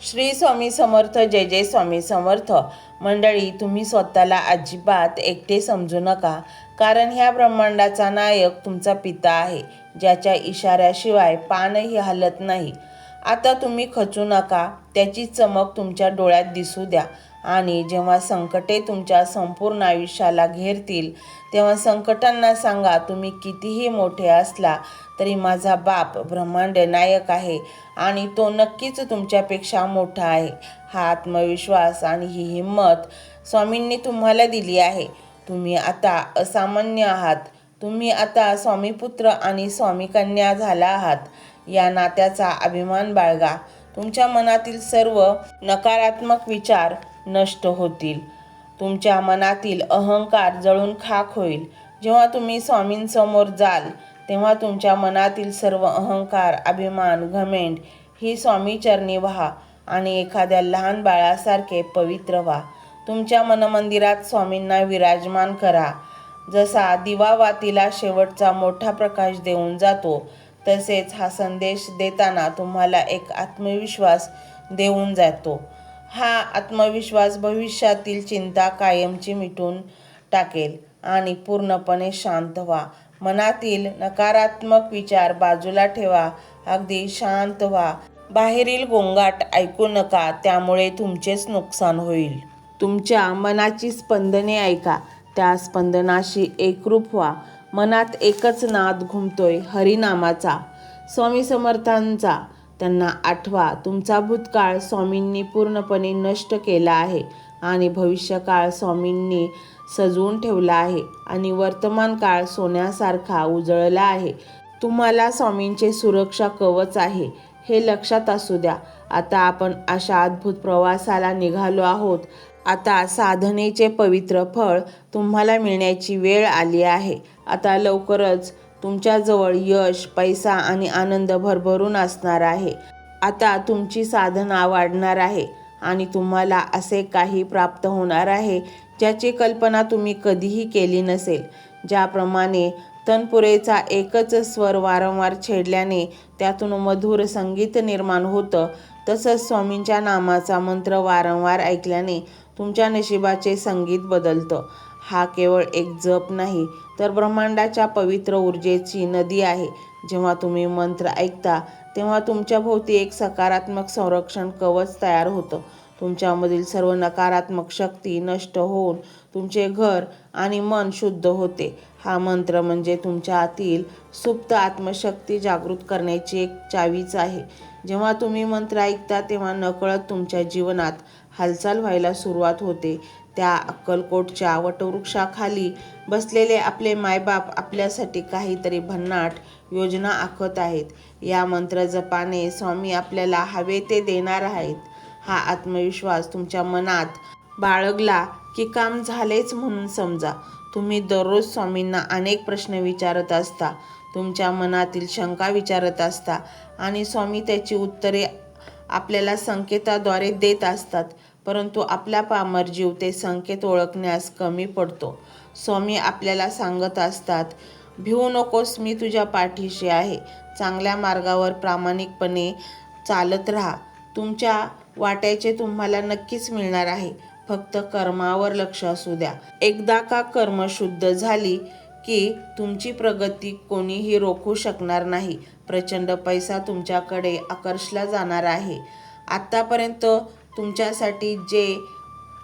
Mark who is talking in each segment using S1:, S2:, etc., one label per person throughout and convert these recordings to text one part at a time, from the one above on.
S1: श्री स्वामी समर्थ. जय जय स्वामी समर्थ. मंडळी, तुम्ही स्वतःला अजिबात एकटे समजू नका, कारण ह्या ब्रह्मांडाचा नायक तुमचा पिता आहे, ज्याच्या इशाऱ्याशिवाय पानही हलत नाही. आता तुम्ही खचू नका, त्याची चमक तुमच्या डोळ्यात दिसू द्या. आणि जेव्हा संकटे तुमच्या संपूर्ण आयुष्याला घेरतील, तेव्हा संकटांना सांगा, तुम्ही कितीही मोठे असला तरी माझा बाप ब्रह्मांड नायक आहे आणि तो नक्कीच तुमच्यापेक्षा मोठा आहे. हा आत्मविश्वास आणि ही हिंमत स्वामींनी तुम्हाला दिली आहे. तुम्ही आता असामान्य आहात. तुम्ही आता स्वामीपुत्र आणि स्वामीकन्या झाला आहात. या नात्याचा अभिमान बाळगा. तुमच्या मनातील सर्व नकारात्मक विचार नष्ट होतील. तुमच्या मनातील अहंकार जळून खाक होईल. जेव्हा तुम्ही स्वामींसमोर जाल, तेव्हा तुमच्या मनातील सर्व अहंकार, अभिमान, घमेंड ही स्वामीचरणी व्हा आणि एखाद्या लहान बाळासारखे पवित्र व्हा. तुमच्या मनमंदिरात स्वामींना विराजमान करा. जसा दिवा वातीला शेवटचा मोठा प्रकाश देऊन जातो, तसेच हा संदेश देताना तुम्हाला एक आत्मविश्वास देऊन जातो. हा आत्मविश्वास भविष्यातील चिंता कायमची मिटून टाकेल आणि पूर्णपणे शांत व्हा. मनातील नकारात्मक विचार बाजूला ठेवा. अगदी शांत व्हा. बाहेरील गोंगाट ऐकू नका, त्यामुळे तुमचेच नुकसान होईल. तुमच्या मनाची स्पंदने ऐका. त्या स्पंदनाशी एकरूप व्हा. मनात एकच नाद घुमतोय, हरिनामाचा, स्वामी समर्थांचा. त्यांना आठवा. तुमचा भूतकाळ स्वामींनी पूर्णपणे नष्ट केला आहे आणि भविष्यकाळ स्वामींनी सजवून ठेवला आहे आणि वर्तमान काळ सोन्यासारखा उजळला आहे. तुम्हाला स्वामींचे सुरक्षा कवच आहे, हे लक्षात असू द्या. आता आपण अशा अद्भुत प्रवासाला निघालो आहोत. आता साधनेचे पवित्र फळ तुम्हाला मिळण्याची वेळ आली आहे. आता लवकरच तुमच्याजवळ यश, पैसा आणि आनंद भरभरून असणार आहे. आता तुमची साधना वाढणार आहे आणि तुम्हाला असे काही प्राप्त होणार आहे ज्याची कल्पना तुम्ही कधीही केली नसेल. ज्याप्रमाणे तनपुरेचा एकच स्वर वारंवार छेडल्याने त्यातून मधुर संगीत निर्माण होतं, तसंच स्वामींच्या नामाचा मंत्र वारंवार ऐकल्याने तुमच्या नशिबाचे संगीत बदलतं. हा केवळ एक जप नाही, तर ब्रह्मांडाच्या पवित्र ऊर्जेची नदी आहे. जेव्हा तुम्ही मंत्र ऐकता, तेव्हा तुमच्या भोवती एक सकारात्मक संरक्षण कवच तयार होतं. तुमच्यामधील सर्व नकारात्मक शक्ती नष्ट होऊन तुमचे घर आणि मन शुद्ध होते. हा मंत्र म्हणजे तुमच्या आतील सुप्त आत्मशक्ती जागृत करण्याची एक चावीच आहे. जेव्हा तुम्ही मंत्र ऐकता, तेव्हा नकळत तुमच्या जीवनात हालचाल व्हायला सुरुवात होते. त्या अक्कलकोटच्या वटवृक्षाखाली बसलेले आपले मायबाप आपल्यासाठी काहीतरी भन्नाट योजना आखत आहेत. या मंत्र जपाने स्वामी आपल्याला हवे ते देणार आहेत. हा आत्मविश्वास तुमच्या मनात बाळगला की काम झालेच म्हणून समजा. तुम्ही दररोज स्वामींना अनेक प्रश्न विचारत असता, तुमच्या मनातील शंका विचारत असता आणि स्वामी त्याची उत्तरे आपल्याला संकेताद्वारे देत असतात. परंतु आपला पामर जीव ते संकेत ओळखण्यास कमी पडतो. स्वामी आपल्याला सांगत असतात, भिवू नकोस, मी तुझ्या पाठीशी आहे. चांगल्या मार्गावर प्रामाणिकपणे चालत राहा. तुमच्या वाट्याचे तुम्हाला नक्कीच मिळणार आहे. फक्त कर्मावर लक्ष असू द्या. एकदा का कर्म शुद्ध झाली की तुमची प्रगती कोणीही रोखू शकणार नाही. प्रचंड पैसा तुमच्याकडे आकर्षला जाणार आहे. आत्तापर्यंत तुमच्यासाठी जे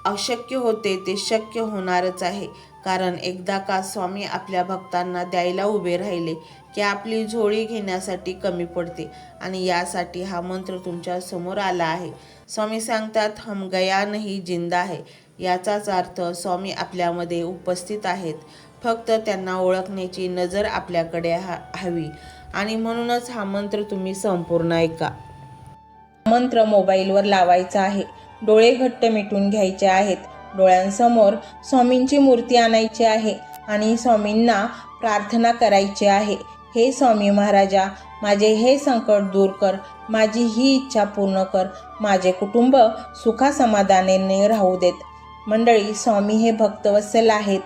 S1: अशक्य होते ते शक्य होणारच आहे. कारण एकदा का स्वामी आपल्या भक्तांना द्यायला उभे राहिले की आपली झोळी घेण्यासाठी कमी पडते. आणि यासाठी हा मंत्र तुमच्या समोर आला आहे. स्वामी सांगतात, हम गया नहीं जिंदा है. याचाच अर्थ स्वामी आपल्यामध्ये उपस्थित आहेत. फक्त त्यांना ओळखण्याची नजर आपल्याकडे हवी. आणि म्हणूनच हा मंत्र तुम्ही संपूर्ण ऐका. मंत्र मोबाईलवर लावायचा आहे. डोळे घट्ट मिटून घ्यायचे आहेत. डोळ्यांसमोर स्वामींची मूर्ती आणायची आहे आणि स्वामींना प्रार्थना करायची आहे. हे स्वामी महाराजा, माझे हे संकट दूर कर. माझी ही इच्छा पूर्ण कर. माझे कुटुंब सुखासमाधानाने राहू देत. मंडळी, स्वामी हे भक्तवत्सल आहेत.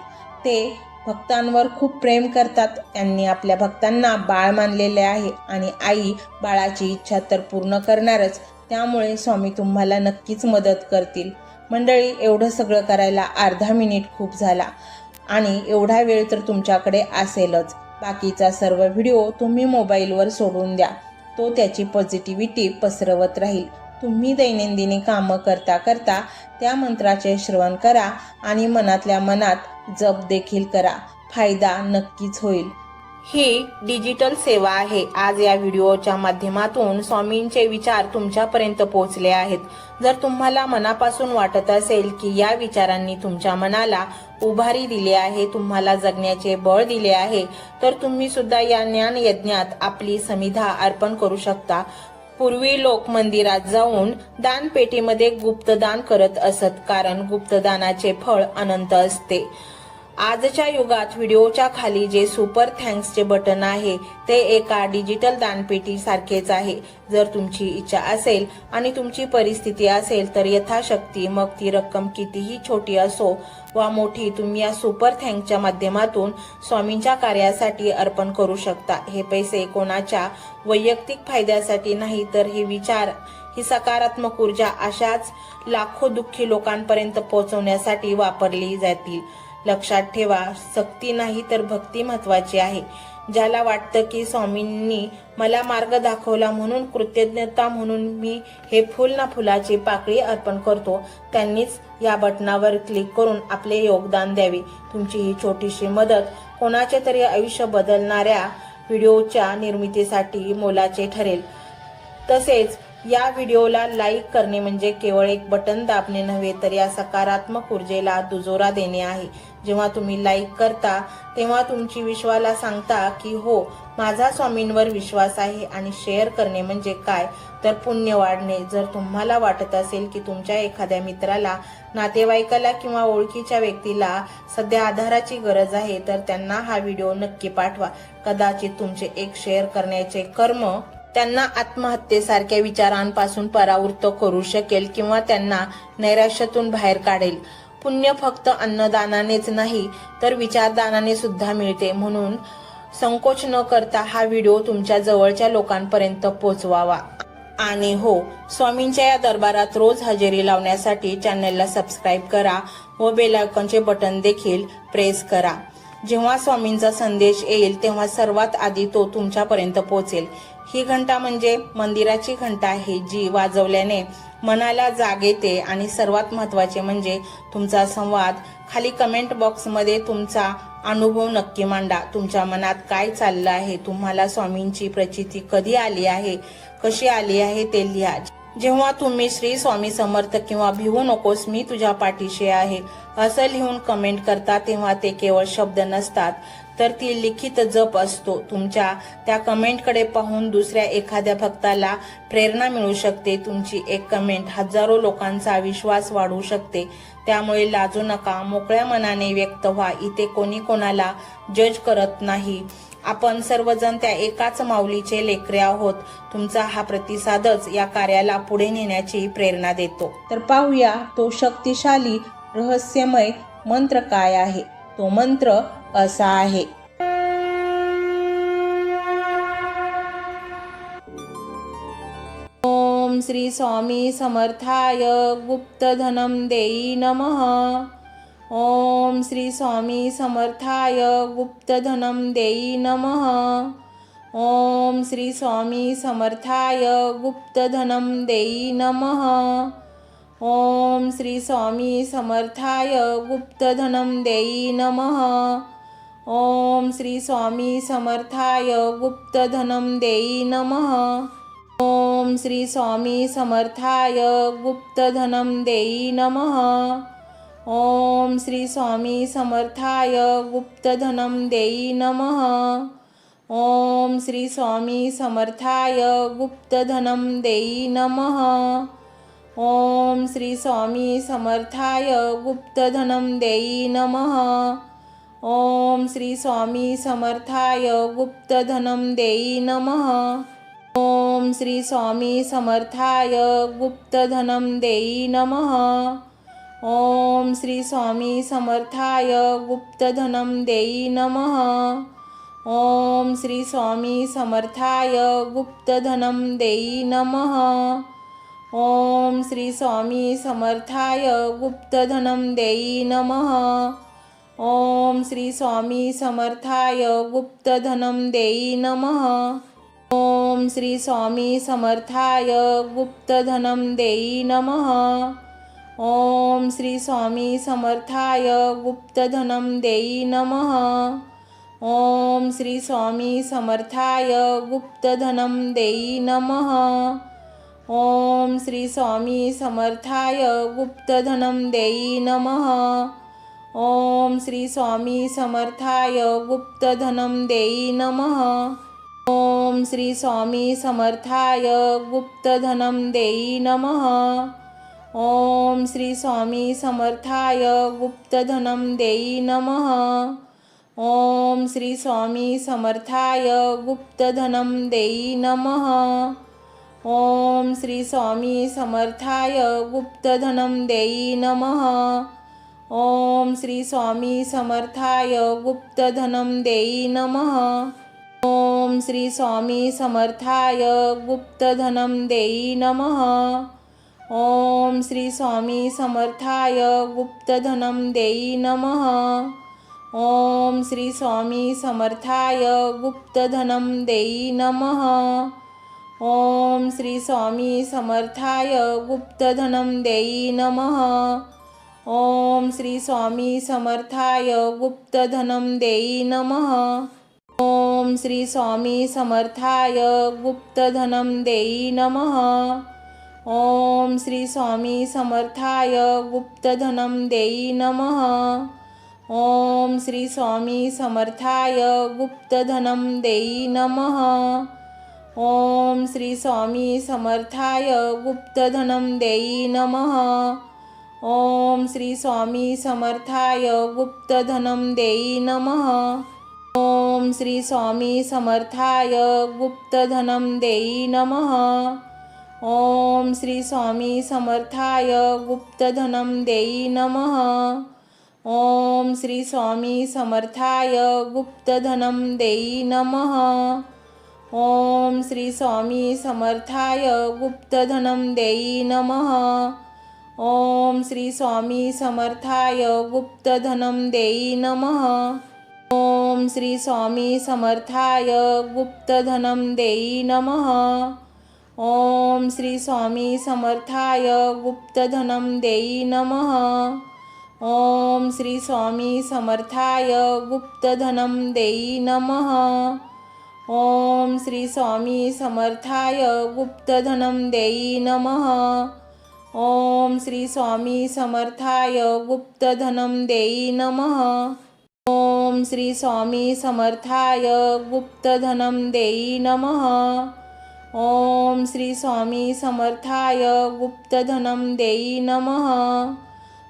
S1: ते भक्तांवर खूप प्रेम करतात. त्यांनी आपल्या भक्तांना बाळ मानलेले आहे आणि आई बाळाची इच्छा तर पूर्ण करणारच. त्यामुळे स्वामी तुम्हाला नक्कीच मदत करतील. मंडळी, एवढं सगळं करायला अर्धा मिनिट खूप झाला आणि एवढा वेळ तर तुमच्याकडे असेलच. बाकीचा सर्व व्हिडिओ तुम्ही मोबाईलवर सोडून द्या. तो त्याची पॉझिटिव्हिटी पसरवत राहील. तुम्ही दैनंदिनी कामं करता करता त्या मंत्राचे श्रवण करा आणि मनातल्या मनात जप देखील करा. फायदा नक्कीच होईल. ही डिजिटल सेवा आहे. आज या व्हिडिओच्या माध्यमातून स्वामींचे विचार तुमच्यापर्यंत पोहोचले आहेत. जर तुम्हाला मनापासून वाटत असेल की या विचारांनी तुमच्या मनाला उभारी दिली आहे, तुम्हाला जगण्याचे बळ दिले आहे, तर तुम्ही सुद्धा या ज्ञान यज्ञात आपली समिधा अर्पण करू शकता. पूर्वी लोक मंदिरात जाऊन दानपेटीमध्ये गुप्तदान करत असत, कारण गुप्तदानाचे फळ अनंत असते. आजच्या युगात व्हिडिओच्या खाली जे सुपर थँक्सचे बटन आहे ते एका डिजिटल दानपेटी सारखेच आहे. जर तुमची इच्छा असेल आणि तुमची परिस्थिती असेल तर यथाशक्ती, मग ती रक्कम कितीही छोटी असो वा मोठी, तुम्ही या सुपर थँक्सच्या माध्यमातून स्वामींच्या कार्यासाठी अर्पण करू शकता. हे पैसे कोणाच्या वैयक्तिक फायद्यासाठी नाही, तर हे विचार, ही सकारात्मक ऊर्जा अशाच लाखो दुःखी लोकांपर्यंत पोहोचवण्यासाठी वापरली जातील. लक्षात ठेवा, सक्ती नाही तर भक्ती महत्वाची आहे. ज्याला वाटतं की स्वामींनी मला मार्ग दाखवला म्हणून कृतज्ञता म्हणून मी हे फुल ना फुलाची पाकळी अर्पण करतो, त्यांनीच या बटनावर क्लिक करून आपले योगदान द्यावे. तुमची ही छोटीशी मदत कोणाचे तरी आयुष्य बदलणाऱ्या व्हिडिओच्या निर्मितीसाठी मोलाचे ठरेल. तसेच या व्हिडिओला लाईक करणे म्हणजे केवळ एक बटन दाबणे नव्हे, तर या सकारात्मक ऊर्जेला दुजोरा देणे आहे. जेव्हा तुम्ही लाईक करता तेव्हा तुमची विश्वाला सांगता की हो, माझा स्वामींवर विश्वास आहे. आणि शेअर करणे म्हणजे काय, तर पुण्य वाढणे. जर तुम्हाला वाटत असेल की तुमच्या एखाद्या मित्राला, नातेवाईकाला किंवा ओळखीच्या व्यक्तीला सध्या आधाराची गरज आहे, तर त्यांना हा व्हिडिओ नक्की पाठवा. कदाचित तुमचे एक शेअर करण्याचे कर्म त्यांना आत्महत्येसारख्या विचारांपासून परावृत्त करू शकेल किंवा त्यांना नैराश्यातून बाहेर काढेल. पुण्य फक्त अन्नदानानेच नाही तर विचारदानाने सुद्धा मिळते. म्हणून संकोच न करता हा व्हिडिओ तुमच्या जवळच्या लोकांपर्यंत पोहोचवावा. आणि हो, स्वामींच्या या दरबारात रोज हजेरी लावण्यासाठी चॅनलला सबस्क्राईब करा व बेल आयकॉनचे बटन देखील प्रेस करा. जेव्हा स्वामींचा संदेश येईल तेव्हा सर्वात आधी तो तुमच्यापर्यंत पोहोचेल. ही घंटा म्हणजे मंदिराची घंटा आहे, जी वाजवल्याने मनाला जाग येते. आणि सर्वात महत्त्वाचे म्हणजे तुमचा संवाद. खाली कमेंट बॉक्समध्ये तुमचा अनुभव नक्की मांडा. तुमच्या मनात काय चाललं आहे, तुम्हाला स्वामींची प्रचिती कधी आली आहे, कशी आली आहे ते लिहा. जेव्हा तुम्ही श्री स्वामी समर्थ किंवा भिवू नकोस मी तुझ्या पाठीशी आहे असं लिहून कमेंट करता, तेव्हा ते केवळ शब्द नसतात, तर ती लिखित जप असतो. तुमच्या त्या कमेंटकडे पाहून दुसऱ्या एखाद्या भक्ताला प्रेरणा मिळू शकते. तुमची एक कमेंट हजारो लोकांचा विश्वास वाढवू शकते. त्यामुळे लाजू नका, मोकळ्या मनाने व्यक्त व्हा. इथे कोणी कोणाला जज करत नाही. आपण सर्वजण त्या एकाच माऊलीचे लेकरे आहोत. तुमचा हा प्रतिसादच या कार्याला पुढे नेण्याची प्रेरणा देतो. तर पाहूया तो शक्तिशाली रहस्यमय मंत्र काय आहे. तो मंत्र असा आहे. ओम श्री स्वामी समर्थाय गुप्तधनम देई नमः. ओम श्री स्वामी समर्थाय गुप्तधनम देई नमः. ओम श्री स्वामी समर्थाय गुप्तधनम देई नमः. ओम श्री स्वामी समर्थाय गुप्तधनम देई नमः. ओम श्री स्वामी समर्थाय गुप्तधनम देई नमः. ओम श्री स्वामी समर्थाय गुप्तधनम देई नमः. ओम श्री स्वामी समर्थाय गुप्तधनम देई नमः. ओम श्री स्वामी समर्थाय गुप्तधनम देई नमः. ओम श्री स्वामी समर्थाय गुप्तधनम देई नमः. ओम श्री स्वामी समर्थाय गुप्तधनम देई नमः. ओम श्री स्वामी समर्थाय गुप्तधनम देई नमः. ओम श्री स्वामी समर्थाय गुप्तधनं देई नमः। ओम श्री स्वामी समर्थाय गुप्तधनं देई नमः। ओम श्री स्वामी समर्थाय गुप्तधनं देई नमः। ओम श्री स्वामी समर्थाय गुप्तधनं देई नमः। ओम श्री स्वामी समर्थाय गुप्तधनं देई नमः। ओम श्री स्वामी समर्थाय गुप्तधनं देई नमः। ओम श्री स्वामी समर्थाय गुप्तधनं देई नमः। ओम श्री स्वामी समर्थाय गुप्तधनं देई नमः। ओम श्री स्वामी समर्थाय गुप्तधनं देई नमः। ओम श्री स्वामी समर्थाय गुप्तधनं देई नमः। ओम श्री स्वामी समर्थाय गुप्तधनं देई नमः। ओम श्री स्वामी समर्थाय गुप्तधनं देई नमः। ओम श्री स्वामी समर्थाय गुप्तधनं देई नमः। ओम श्री स्वामी समर्थाय गुप्तधनं देई नमः। ओम श्री स्वामी समर्थाय गुप्तधनं देई नमः। ओम श्री स्वामी समर्थाय गुप्तधनं देई नमः। ओम श्री स्वामी समर्थाय गुप्तधनं देई नमः। ओम श्री स्वामी समर्थाय गुप्तधनं देई नमः। ओम श्री स्वामी समर्थाय गुप्तधनं देई नमः। ओम श्री स्वामी समर्थाय गुप्तधनं देई नमः। ओम श्री स्वामी समर्थाय गुप्तधनं देई नमः। ओम श्री स्वामी समर्थाय गुप्तधनं देई नमः। ओम श्री स्वामी समर्थाय गुप्तधनं देई नमः। ओम श्री स्वामी समर्थाय गुप्तधनं देई नमः। ओम श्री स्वामी समर्थाय गुप्तधनं देई नमः। ओम श्री स्वामी समर्थाय गुप्तधनं देई नमः। ओम श्री स्वामी समर्थाय गुप्तधनं देई नमः। ओम श्री स्वामी समर्थाय गुप्तधनं देई नमः। ओम श्री स्वामी समर्थाय गुप्तधनं देई नमः। ओम श्री स्वामी समर्थाय गुप्तधनं देई नमः। ओम श्री स्वामी समर्थाय गुप्तधनं देई नमः। ओम श्री स्वामी समर्थाय गुप्तधनं देई नमः। ओम श्री स्वामी समर्थाय गुप्तधनं देई नमः। ओम श्री स्वामी समर्थाय गुप्तधनं देई नमः। ओम श्री स्वामी समर्थाय गुप्तधनं देई नमः। ओम श्री स्वामी समर्थाय गुप्तधनं देई नमः।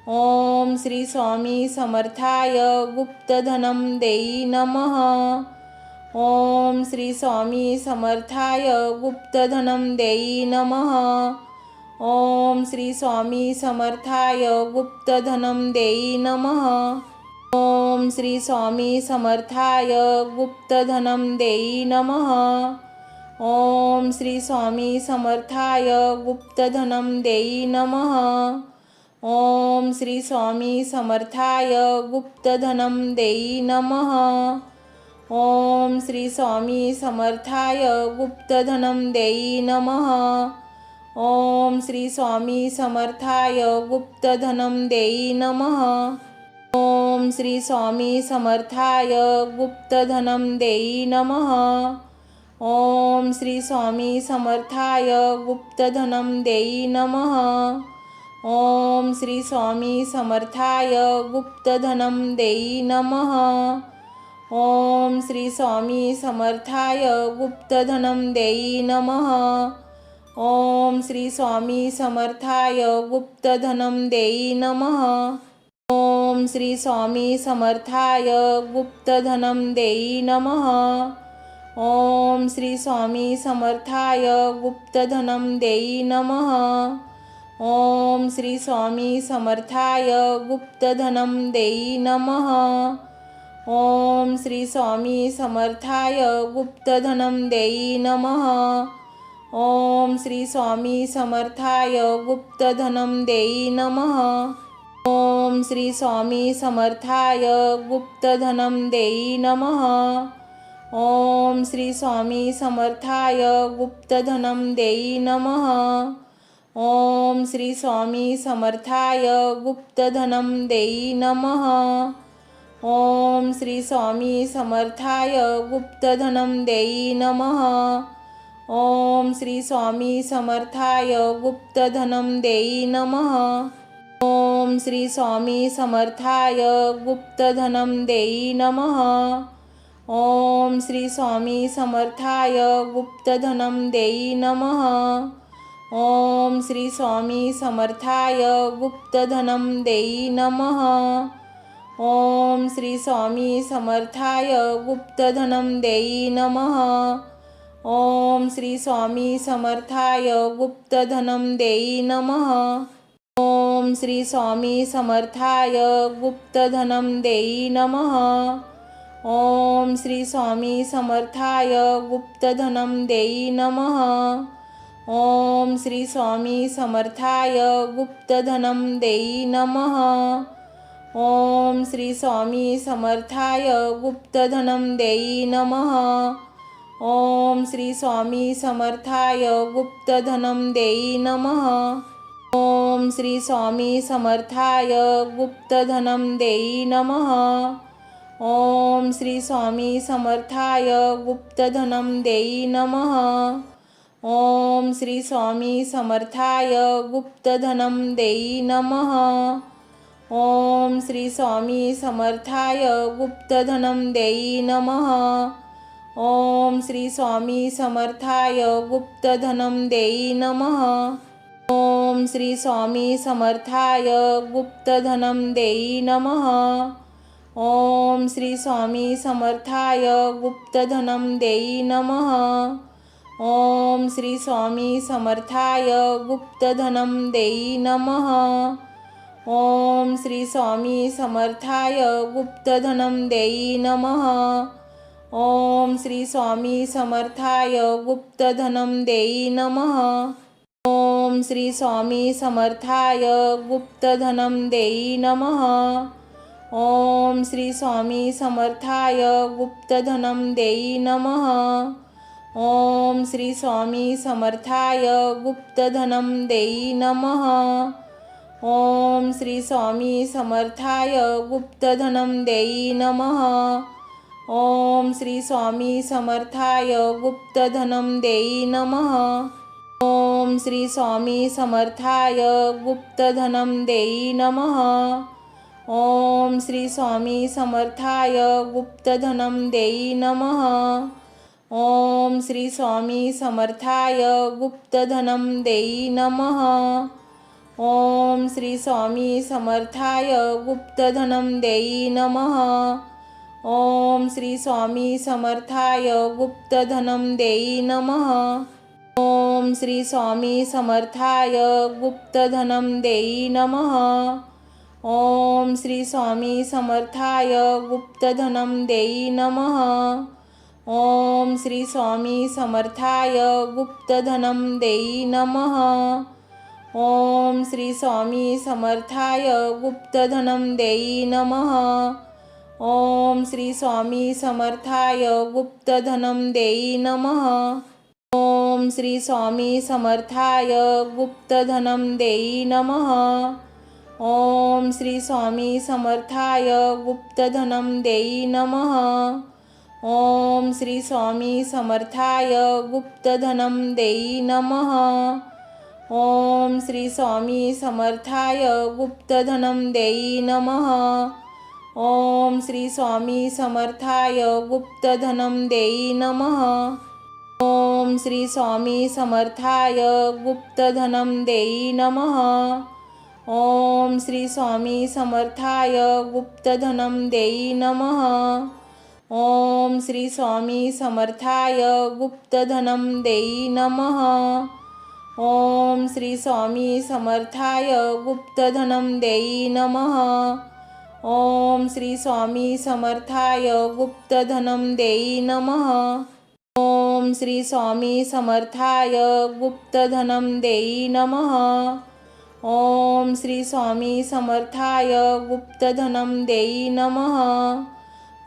S1: ओम श्री स्वामी समर्थाय गुप्तधनं देई नमः। ओम श्री स्वामी समर्थाय गुप्तधनं देई नमः। ओम श्री स्वामी समर्थाय गुप्तधनं देई नमः। ओम श्री स्वामी समर्थाय गुप्तधनं देई नमः। ओम श्री स्वामी समर्थाय गुप्तधनं देई नमः। ओम श्री स्वामी समर्थाय गुप्तधनं देई नमः। ओम श्री स्वामी समर्थाय गुप्तधनं देई नमः। ओम श्री स्वामी समर्थाय गुप्तधनं देई नमः। ओम श्री स्वामी समर्थाय गुप्तधनं देई नमः। ओम श्री स्वामी समर्थाय गुप्तधनं देई नमः। ओम श्री स्वामी समर्थाय गुप्तधनं देई नमः। ओम श्री स्वामी समर्थाय गुप्तधनं देई नमः। ओम श्री स्वामी समर्थाय गुप्तधनं देई नमः। ओम श्री स्वामी समर्थाय गुप्तधनं देई नमः। ओम श्री स्वामी समर्थाय गुप्तधनं देई नमः। ओम श्री स्वामी समर्थाय गुप्तधनं देई नमः। ओम श्री स्वामी समर्थाय गुप्तधनं देई नमः। ओम श्री स्वामी समर्थाय गुप्तधनं देई नमः। ओम श्री स्वामी समर्थाय गुप्तधनं देई नमः। ओम श्री स्वामी समर्थाय गुप्तधनं देई नमः। ओम श्री स्वामी समर्थाय गुप्तधनं देई नमः। ओम श्री स्वामी समर्थाय गुप्तधनं देई नमः। ओम श्री स्वामी समर्थाय गुप्तधनं देई नमः। ओम श्री स्वामी समर्थाय गुप्तधनं देई नमः। ओम श्री स्वामी समर्थाय गुप्तधनं देई नमः। ओम श्री स्वामी समर्थाय गुप्तधनं देई नमः। ओम श्री स्वामी समर्थाय गुप्तधनं देई नमः। ओम श्री स्वामी समर्थाय गुप्तधनं देई नमः। ओम श्री स्वामी समर्थाय गुप्तधनं देई नमः। ओम श्री स्वामी समर्थाय गुप्तधनं देई नमः। ओम श्री स्वामी समर्थाय गुप्तधनं देई नमः। ओम श्री स्वामी समर्थाय गुप्तधनं देई नमः। ओम श्री स्वामी समर्थाय गुप्तधनं देई नमः। ओम श्री स्वामी समर्थाय गुप्तधनं देई नमः। ओम श्री स्वामी समर्थाय गुप्तधनं देई नमः। ओम श्री स्वामी समर्थाय गुप्तधनं देई नमः। ओम श्री स्वामी समर्थाय गुप्तधनं देई नमः। ओम श्री स्वामी समर्थाय गुप्तधनं देई नमः। ओम श्री स्वामी समर्थाय गुप्तधनं देई नमः। ओम श्री स्वामी समर्थाय गुप्तधनं देई नमः। ओम श्री स्वामी समर्थाय गुप्तधनं देई नमः। ओम श्री स्वामी समर्थाय गुप्तधनं देई नमः। ओम श्री स्वामी समर्थाय गुप्तधनं देई नमः। ओम श्री स्वामी समर्थाय गुप्तधनं देई नमः। ओम श्री स्वामी समर्थाय गुप्तधनं देई नमः। ओम श्री स्वामी समर्थाय गुप्तधनं देई नमः। ओम श्री स्वामी समर्थाय गुप्तधनं देई नमः। ओम श्री स्वामी समर्थाय गुप्तधनं देई नमः। ओम श्री स्वामी समर्थाय गुप्तधनं देई नमः। ओम श्री स्वामी समर्थाय गुप्तधनं देई नमः। ओम श्री स्वामी समर्थाय गुप्तधनं देई नमः। ओम श्री स्वामी समर्थाय गुप्तधनं देई नमः। ओम श्री स्वामी समर्थाय गुप्तधनं देई नमः। ओम श्री स्वामी समर्थाय गुप्तधनं देई नमः। ओम श्री स्वामी समर्थाय गुप्तधनं देई नमः। ओम श्री स्वामी समर्थाय गुप्तधनं देई नमः। ओम श्री स्वामी समर्थाय गुप्तधनं देई नमः। ओम श्री स्वामी समर्थाय गुप्तधनं देई नमः। ओम श्री स्वामी समर्थाय गुप्तधनं देई नमः। ओम श्री स्वामी समर्थाय गुप्तधनं देई नमः। ओम श्री स्वामी समर्थाय गुप्तधनं देई नमः। ओम श्री स्वामी समर्थाय गुप्तधनं देई नमः। ओम श्री स्वामी समर्थाय गुप्तधनं देई नमः। ओम श्री स्वामी समर्थाय गुप्तधनं देई नमः। ओम श्री स्वामी समर्थाय गुप्तधनं देई नमः। ओम श्री स्वामी समर्थाय गुप्तधनं देई नमः। ओम श्री स्वामी समर्थाय गुप्तधनम देई नमः। ओम श्री स्वामी समर्थाय गुप्तधनम देई नमः। ओम श्री स्वामी समर्थाय गुप्तधनम देई नमः। ओम श्री स्वामी समर्थाय गुप्तधनम देई नमः।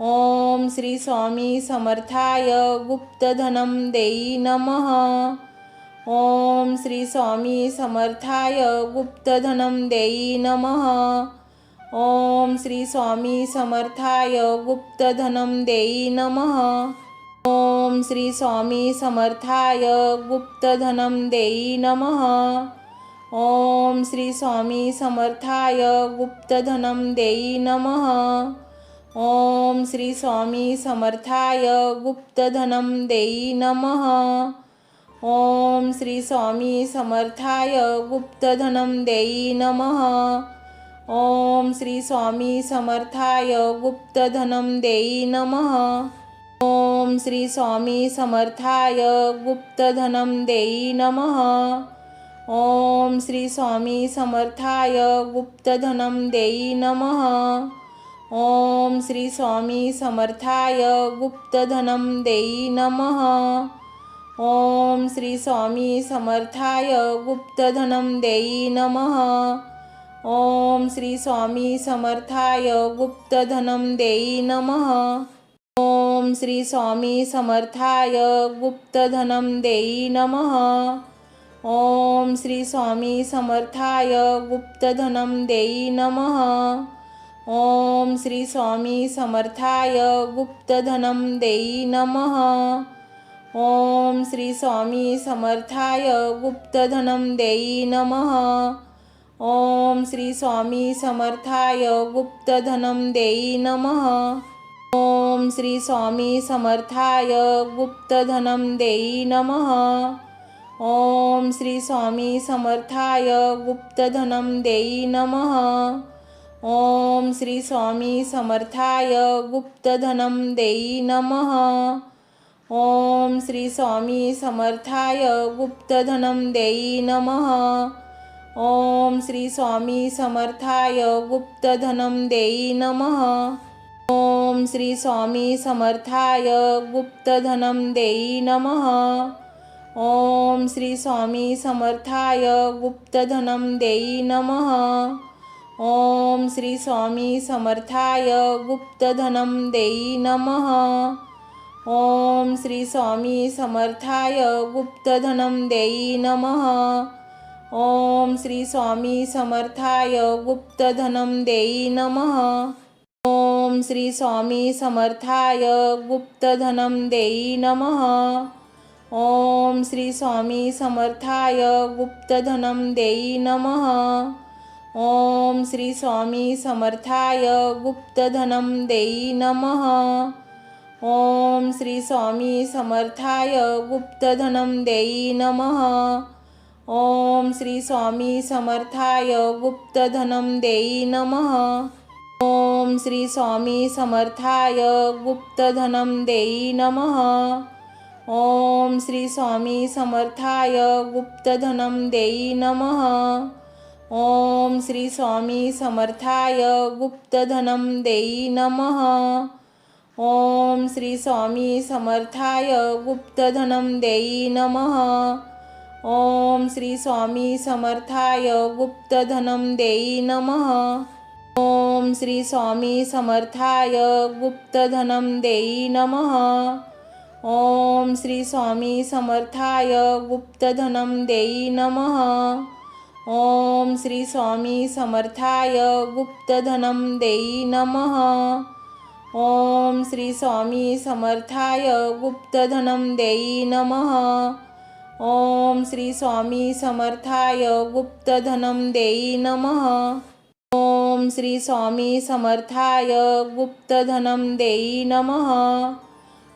S1: ओम श्री स्वामी समर्थाय गुप्तधनम देई नमः। ओम श्री स्वामी समर्थाय गुप्तधनम देई नमः। ओम श्री स्वामी समर्थाय गुप्तधनम देई नमः। ओम श्री स्वामी समर्थाय गुप्तधनम देई नमः। ओम श्री स्वामी समर्थाय गुप्तधनम देई नमः। ओम श्री स्वामी समर्थाय गुप्तधनम देई नमः। ओम श्री स्वामी समर्थाय गुप्तधनम देई नमः। ओम श्री स्वामी समर्थाय गुप्तधनम देई नमः। ओम श्री स्वामी समर्थाय गुप्तधनम देई नमः। ओम श्री स्वामी समर्थाय गुप्तधनम देई नमः। ओम श्री स्वामी समर्थाय गुप्तधनम देई नमः। ओम श्री स्वामी समर्थाय गुप्तधनम देई नमः। ओम श्री स्वामी समर्थाय गुप्तधनम देई नमः। ओम श्री स्वामी समर्थाय गुप्तधनम देई नमः। ओम श्री स्वामी समर्थाय गुप्तधनम देई नमः। ओम श्री स्वामी समर्थाय गुप्तधनम देई नमः। ओम श्री स्वामी समर्थाय गुप्तधनम देई नमः। ओम श्री स्वामी समर्थाय गुप्तधनम देई नमः। ओम श्री स्वामी समर्थाय गुप्तधनम देई नमः। ओम श्री स्वामी समर्थाय गुप्तधनम देई नमः। ओम श्री स्वामी समर्थाय गुप्तधनम देई नमः। ओम श्री स्वामी समर्थाय गुप्तधनम देई नमः। ओम श्री स्वामी समर्थाय गुप्तधनम देई नमः। ओम श्री स्वामी समर्थाय गुप्तधनम देई नमः। ओम श्री स्वामी समर्थाय गुप्तधनम देई नमः। ओम श्री स्वामी समर्थाय गुप्तधनम देई नमः। ओम श्री स्वामी समर्थाय गुप्तधनम देई नमः। ओम श्री स्वामी समर्थाय गुप्तधनम देई नमः। ओम श्री स्वामी समर्थाय गुप्तधनम देई नमः। ओम श्री स्वामी समर्थाय गुप्तधनम देई नमः। ओम श्री स्वामी समर्थाय गुप्तधनम देई नमः। ओम श्री स्वामी समर्थाय गुप्तधनम देई नमः। ओम श्री स्वामी समर्थाय गुप्तधनम देई नमः। ओम श्री स्वामी समर्थाय गुप्तधनम देई नमः। ओम श्री स्वामी समर्थाय गुप्तधनम देई नमः। ओम श्री स्वामी समर्थाय गुप्तधनम देई नमः। ओम श्री स्वामी समर्थाय गुप्तधनम देई नमः। ओम श्री स्वामी समर्थाय गुप्तधनम देई नमः। ओम श्री स्वामी समर्थाय गुप्तधनम देई नमः। ओम श्री स्वामी समर्थाय गुप्तधनम देई नमः। ओम श्री स्वामी समर्थाय गुप्तधनम देई नमः। ओम श्री स्वामी समर्थाय गुप्तधनम देई नमः। ओम श्री स्वामी समर्थाय गुप्तधनम देई नमः। ओम श्री स्वामी समर्थाय गुप्तधनम देई नमः।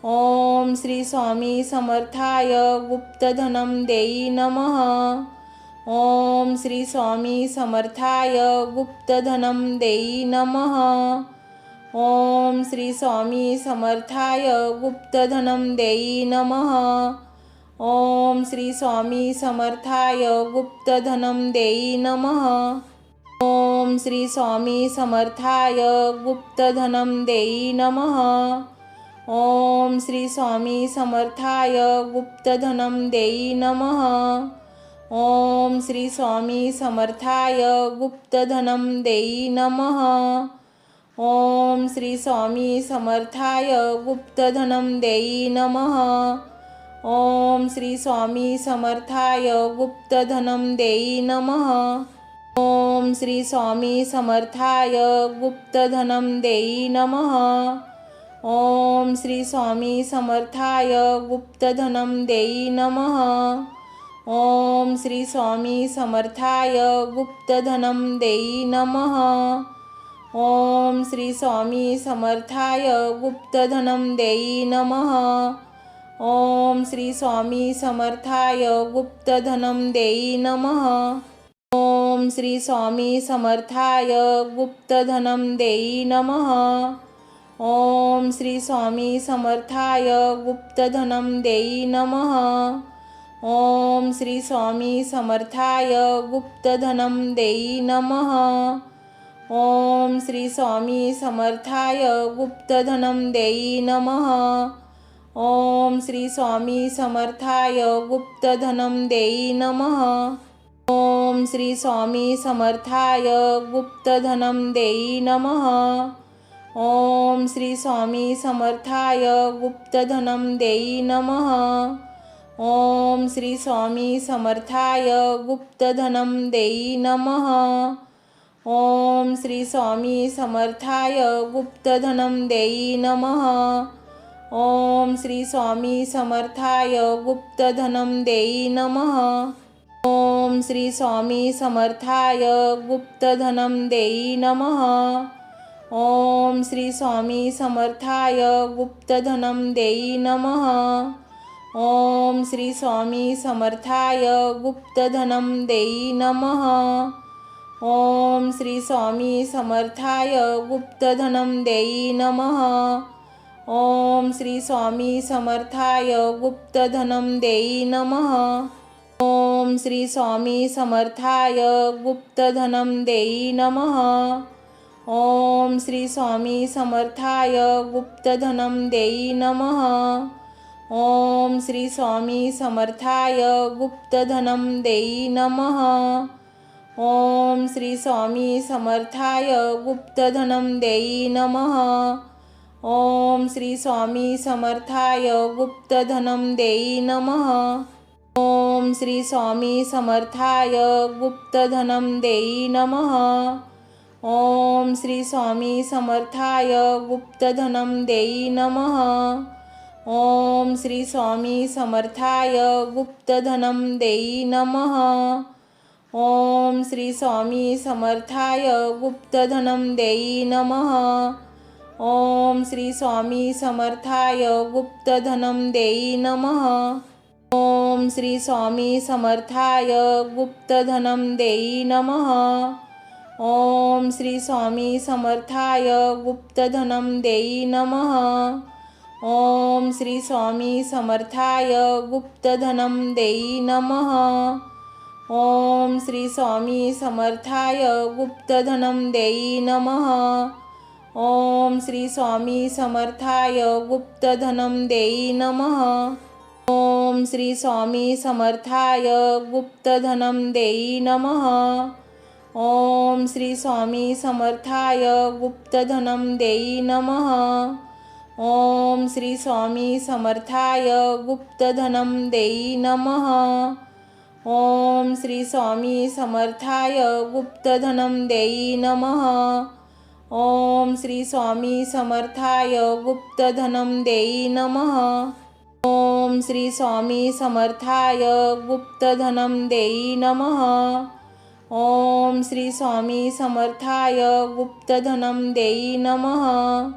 S1: ओम श्री स्वामी समर्थाय गुप्तधनम देई नमः। ओम श्री स्वामी समर्थाय गुप्तधनम देई नमः। ओम श्री स्वामी समर्थाय गुप्तधनम देई नमः। ओम श्री स्वामी समर्थाय गुप्तधनम देई नमः। ओम श्री स्वामी समर्थाय गुप्तधनम देई नमः। ओम श्री स्वामी समर्थाय गुप्तधनम देई नमः। ओम श्री स्वामी समर्थाय गुप्तधनम देई नमः। ओम श्री स्वामी समर्थाय गुप्तधनम देई नमः। ओम श्री स्वामी समर्थाय गुप्तधनम देई नमः। ओम श्री स्वामी समर्थाय गुप्तधनम देई नमः। ओम श्री स्वामी समर्थाय गुप्तधनम देई नमः। ओम श्री स्वामी समर्थाय गुप्तधनम देई नमः। ओम श्री स्वामी समर्थाय गुप्तधनम देई नमः। ओम श्री स्वामी समर्थाय गुप्तधनम देई नमः। ओम श्री स्वामी समर्थाय गुप्तधनम देई नमः। ओम श्री स्वामी समर्थाय गुप्तधनम देई नमः। ओम श्री स्वामी समर्थाय गुप्तधनम देई नमः। ओम श्री स्वामी समर्थाय गुप्तधनम देई नमः। ओम श्री स्वामी समर्थाय गुप्तधनम देई नमः। ओम श्री स्वामी समर्थाय गुप्तधनम देई नमः। ओम श्री स्वामी समर्थाय गुप्तधनम देई नमः। ओम श्री स्वामी समर्थाय गुप्तधनम देई नमः। ओम श्री स्वामी समर्थाय गुप्तधनम देई नमः। ओम श्री स्वामी समर्थाय गुप्तधनम देई नमः। ओम श्री स्वामी समर्थाय गुप्तधनम देई नमः। ओम श्री स्वामी समर्थाय गुप्तधनम देई नमः। ओम श्री स्वामी समर्थाय गुप्तधनम देई नमः। ओम श्री स्वामी समर्थाय गुप्तधनम देई नमः। ओम श्री स्वामी समर्थाय गुप्तधनम देई नमः। ओम श्री स्वामी समर्थाय गुप्तधनम देई नमः। ओम श्री स्वामी समर्थाय गुप्तधनम देई नमः। ओम श्री स्वामी समर्थाय गुप्तधनम देई नमः। ओम श्री स्वामी समर्थाय गुप्तधनम देई नमः। ओम श्री स्वामी समर्थाय गुप्तधनम देई नमः। ओम श्री स्वामी समर्थाय गुप्तधनम देई नमः। ओम श्री स्वामी समर्थाय गुप्तधनम देई नमः। ओम श्री स्वामी समर्थाय गुप्तधनम देई नमः। ओम श्री स्वामी समर्थाय गुप्तधनम देई नमः। ओम श्री स्वामी समर्थाय गुप्तधनम देई नमः। ओम श्री स्वामी समर्थाय गुप्तधनम देई नमः। ओम श्री स्वामी समर्थाय गुप्तधनम देई नमः। ओम श्री स्वामी समर्थाय गुप्तधनम देई नमः। ओम श्री स्वामी समर्थाय गुप्तधनम देई नमः। ओम श्री स्वामी समर्थाय गुप्तधनम देई नमः। ओम श्री स्वामी समर्थाय गुप्तधनम देई नमः। ओम श्री स्वामी समर्थाय गुप्तधनम देई नमः। ओम श्री स्वामी समर्थाय गुप्तधनम देई नमः। ओम श्री स्वामी समर्थाय गुप्तधनम देई नमः। ओम श्री स्वामी समर्थाय गुप्तधनम देई नमः। ओम श्री स्वामी समर्थाय गुप्तधनम देई नमः। ओम श्री स्वामी समर्थाय गुप्तधनम देई नमः।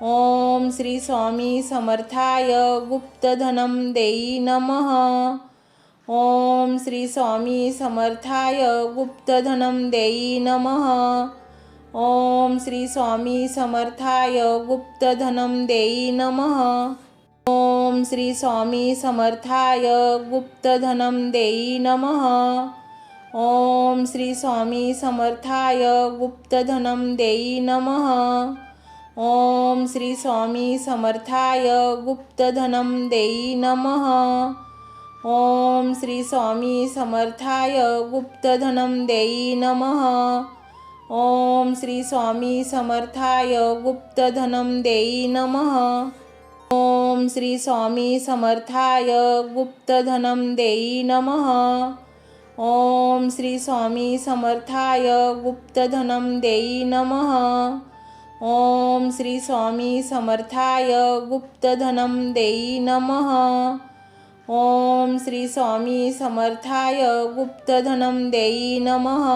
S1: ओम श्री स्वामी समर्थाय गुप्तधनम देई नमः। ओम श्री स्वामी समर्थाय गुप्तधनम देई नमः। ओम श्री स्वामी समर्थाय गुप्तधनम देई नमः। ओम श्री स्वामी समर्थाय गुप्तधनं देई नमः। ओम श्री स्वामी समर्थाय गुप्तधनं देई नमः। ओम श्री स्वामी समर्थाय गुप्तधनं देई नमः। ओम श्री स्वामी समर्थाय गुप्तधनं देई नमः। ओम श्री स्वामी समर्थाय गुप्तधनं देई नमः। ओम श्री स्वामी समर्थाय गुप्तधनं देई नमः। ओम श्री स्वामी समर्थाय गुप्तधनं देई नमः। ओम श्री स्वामी समर्थाय गुप्तधनं देई नमः। ओम श्री स्वामी समर्थाय गुप्तधनं देई नमः।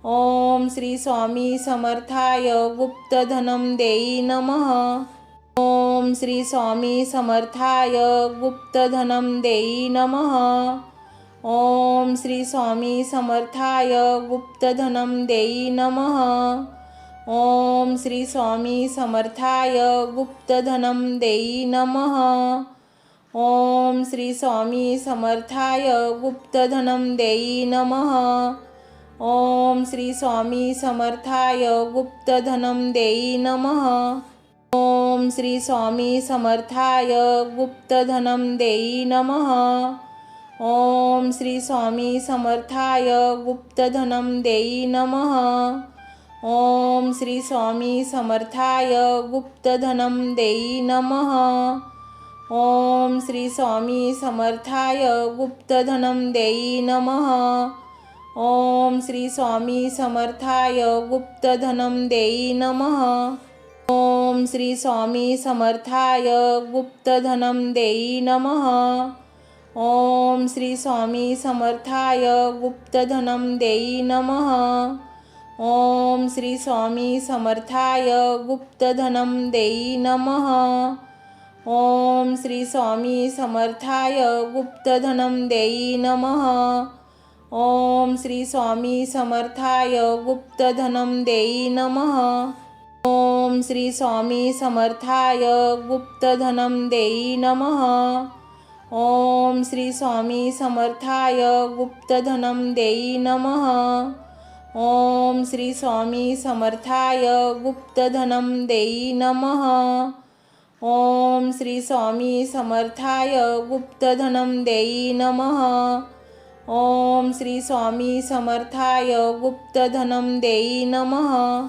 S1: ओम श्री स्वामी समर्थाय गुप्तधनं देई नमः। ओम श्री स्वामी समर्थाय गुप्तधनं देई नमः। ओम श्री स्वामी समर्थाय गुप्तधनं देई नमः। ओम श्री स्वामी समर्थाय गुप्तधनं देई नमः। ओम श्री स्वामी समर्थाय गुप्तधनं देई नमः। ओम श्री स्वामी समर्थाय गुप्तधनं देई नमः। ओम श्री स्वामी समर्थाय गुप्तधनं देई नमः। ओम श्री स्वामी समर्थाय गुप्तधनं देई नमः। ओम श्री स्वामी समर्थाय गुप्तधनं देई नमः। ओम श्री स्वामी समर्थाय गुप्तधनं देई नमः। ओम श्री स्वामी समर्थाय गुप्तधनं देई नमः। ओम श्री स्वामी समर्थाय गुप्तधनं देई नमः। ओम श्री स्वामी समर्थाय गुप्तधनं देई नमः। ओम श्री स्वामी समर्थाय गुप्तधनं देई नमः। ओम श्री स्वामी समर्थाय गुप्तधनं देई नमः। ओम श्री स्वामी समर्थाय गुप्तधनं देई नमः। ओम श्री स्वामी समर्थाय गुप्तधनं देई नमः। ओम श्री स्वामी समर्थाय गुप्तधनं देई नमः। ओम श्री स्वामी समर्थाय गुप्तधनं देई नमः। ओम श्री स्वामी समर्थाय गुप्तधनं देई नमः। ओम श्री स्वामी समर्थाय गुप्तधनं देई नमः।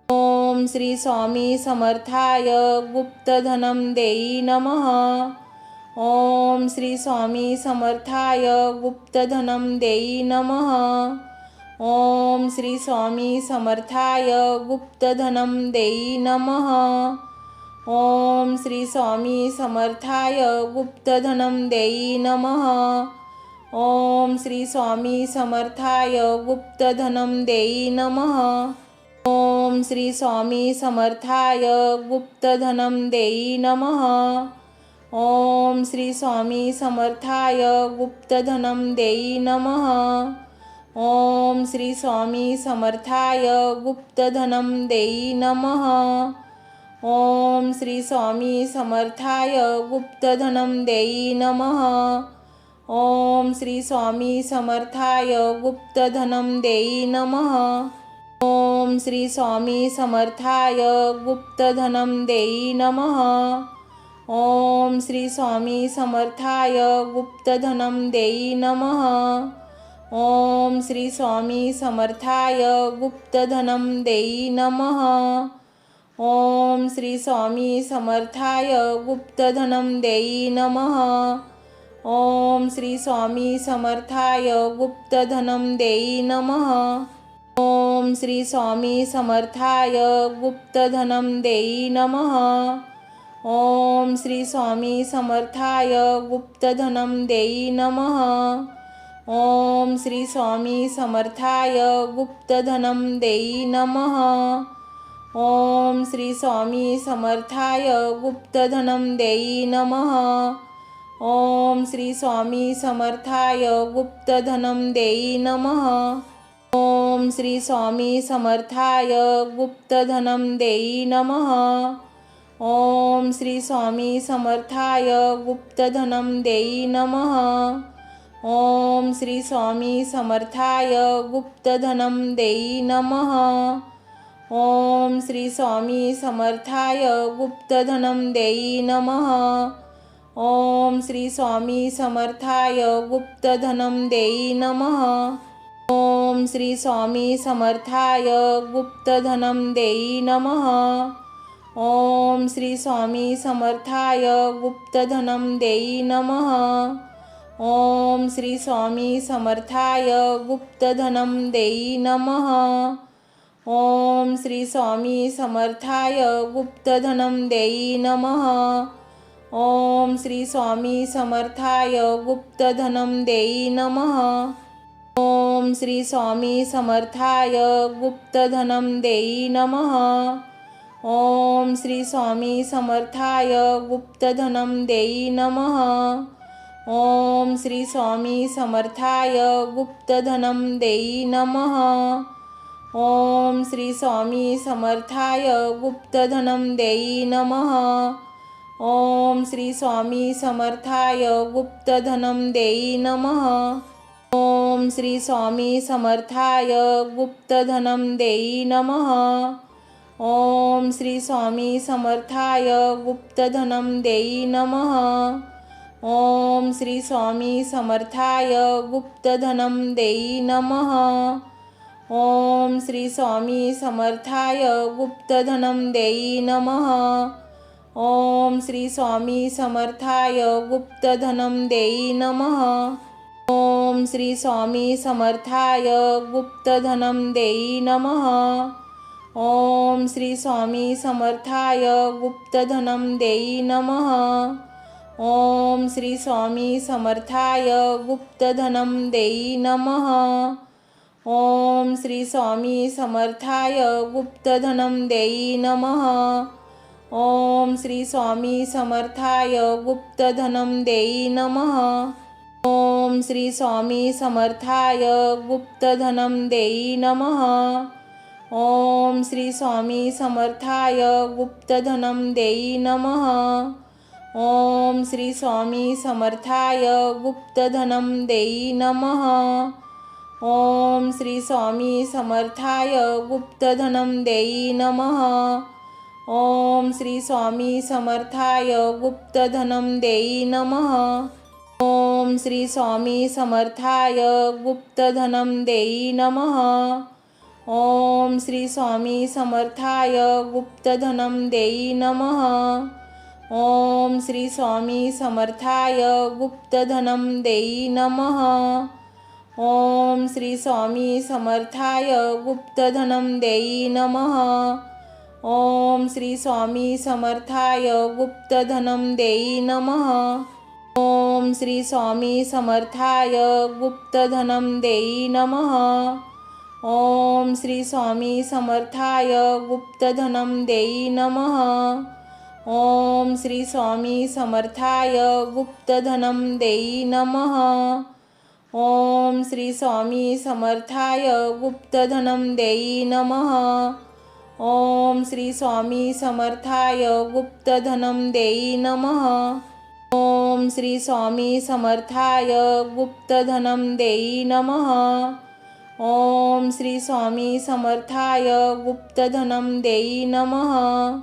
S1: ओम श्री स्वामी समर्थाय गुप्तधनं देई नमः। ओम श्री स्वामी समर्थाय गुप्तधनं देई नमः। ओम श्री स्वामी समर्थाय गुप्तधनं देई नमः। ओम श्री स्वामी समर्थाय गुप्तधनं देई नमः। ओम श्री स्वामी समर्थाय गुप्तधनं देई नमः। ओम श्री स्वामी समर्थाय गुप्तधनं देई नमः। ओम श्री स्वामी समर्थाय गुप्तधनं देई नमः। ओम श्री स्वामी समर्थाय गुप्तधनं देई नमः। ओम श्री स्वामी समर्थाय गुप्तधनं देई नमः। ओम श्री स्वामी समर्थाय गुप्तधनं देई नमः। ओम श्री स्वामी समर्थाय गुप्तधनं देई नमः। ओम श्री स्वामी समर्थाय गुप्तधनं देई नमः। ओम श्री स्वामी समर्थाय गुप्तधनं देई नमः। ओम श्री स्वामी समर्थाय गुप्तधनं देई नमः। ओम श्री स्वामी समर्थाय गुप्तधनं देई नमः। ओम श्री स्वामी समर्थाय गुप्तधनं देई नमः। ओम श्री स्वामी समर्थाय गुप्तधनं देई नमः। ओम श्री स्वामी समर्थाय गुप्तधनं देई नमः। ओम श्री स्वामी समर्थाय गुप्तधनं देई नमः। ओम श्री स्वामी समर्थाय गुप्तधनं देई नमः। ओम श्री स्वामी समर्थाय गुप्तधनं देई नमः। ओम श्री स्वामी समर्थाय गुप्तधनम देई नमः। ओम श्री स्वामी समर्थाय गुप्तधनम देई नमः। ओम श्री स्वामी समर्थाय गुप्तधनम देई नमः। ओम श्री स्वामी समर्थाय गुप्तधनम देई नमः। ओम श्री स्वामी समर्थाय गुप्तधनम देई नमः। ओम श्री स्वामी समर्थाय गुप्तधनम देई नमः। ओम श्री स्वामी समर्थाय गुप्तधनम देई नमः। ओम श्री स्वामी समर्थाय गुप्तधनम देई नमः। ओम श्री स्वामी समर्थाय गुप्तधनम देई नमः। ओम श्री स्वामी समर्थाय गुप्तधनम देई नमः। ओम श्री स्वामी समर्थाय गुप्तधनम देई नमः। ओम श्री स्वामी समर्थाय गुप्तधनम देई नमः। ओम श्री स्वामी समर्थाय गुप्तधनम देई नमः। ओम श्री स्वामी समर्थाय गुप्तधनम देई नमः। ओम श्री स्वामी समर्थाय गुप्तधनम देई नमः। ओम श्री स्वामी समर्थाय गुप्तधनम देई नमः। ओम श्री स्वामी समर्थाय गुप्तधनम देई नमः। ओम श्री स्वामी समर्थाय गुप्तधनम देई नमः। ओम श्री स्वामी समर्थाय गुप्तधनम देई नमः। ओम श्री स्वामी समर्थाय गुप्तधनम देई नमः। ओम श्री स्वामी समर्थाय गुप्तधनम देई नमः। ओम श्री स्वामी समर्थाय गुप्तधनम देई नमः। ओम श्री स्वामी समर्थाय गुप्तधनम देई नमः। ओम श्री स्वामी समर्थाय गुप्तधनम देई नमः। ओम श्री स्वामी समर्थाय गुप्तधनम देई नमः। ओम श्री स्वामी समर्थाय गुप्तधनम देई नमः। ओम श्री स्वामी समर्थाय गुप्तधनम देई नमः। ओम श्री स्वामी समर्थाय गुप्तधनम देई नमः। ओम श्री स्वामी समर्थाय गुप्तधनम देई नमः। ओम श्री स्वामी समर्थाय गुप्तधनम देई नमः। ओम श्री स्वामी समर्थाय गुप्तधनम देई नमः। ओम श्री स्वामी समर्थाय गुप्तधनम देई नमः। ओम श्री स्वामी समर्थाय गुप्तधनम देई नमः। ओम श्री स्वामी समर्थाय गुप्तधनम देई नमः। ओम श्री स्वामी समर्थाय गुप्तधनम देई नमः। ओम श्री स्वामी समर्थाय गुप्तधनम देई नमः। ओम श्री स्वामी समर्थाय गुप्तधनम देई नमः। ओम श्री स्वामी समर्थाय गुप्तधनम देई नमः। ओम श्री स्वामी समर्थाय गुप्तधनम देई नमः। ओम श्री स्वामी समर्थाय गुप्तधनम देई नमः। ओम श्री स्वामी समर्थाय गुप्तधनम देई नमः।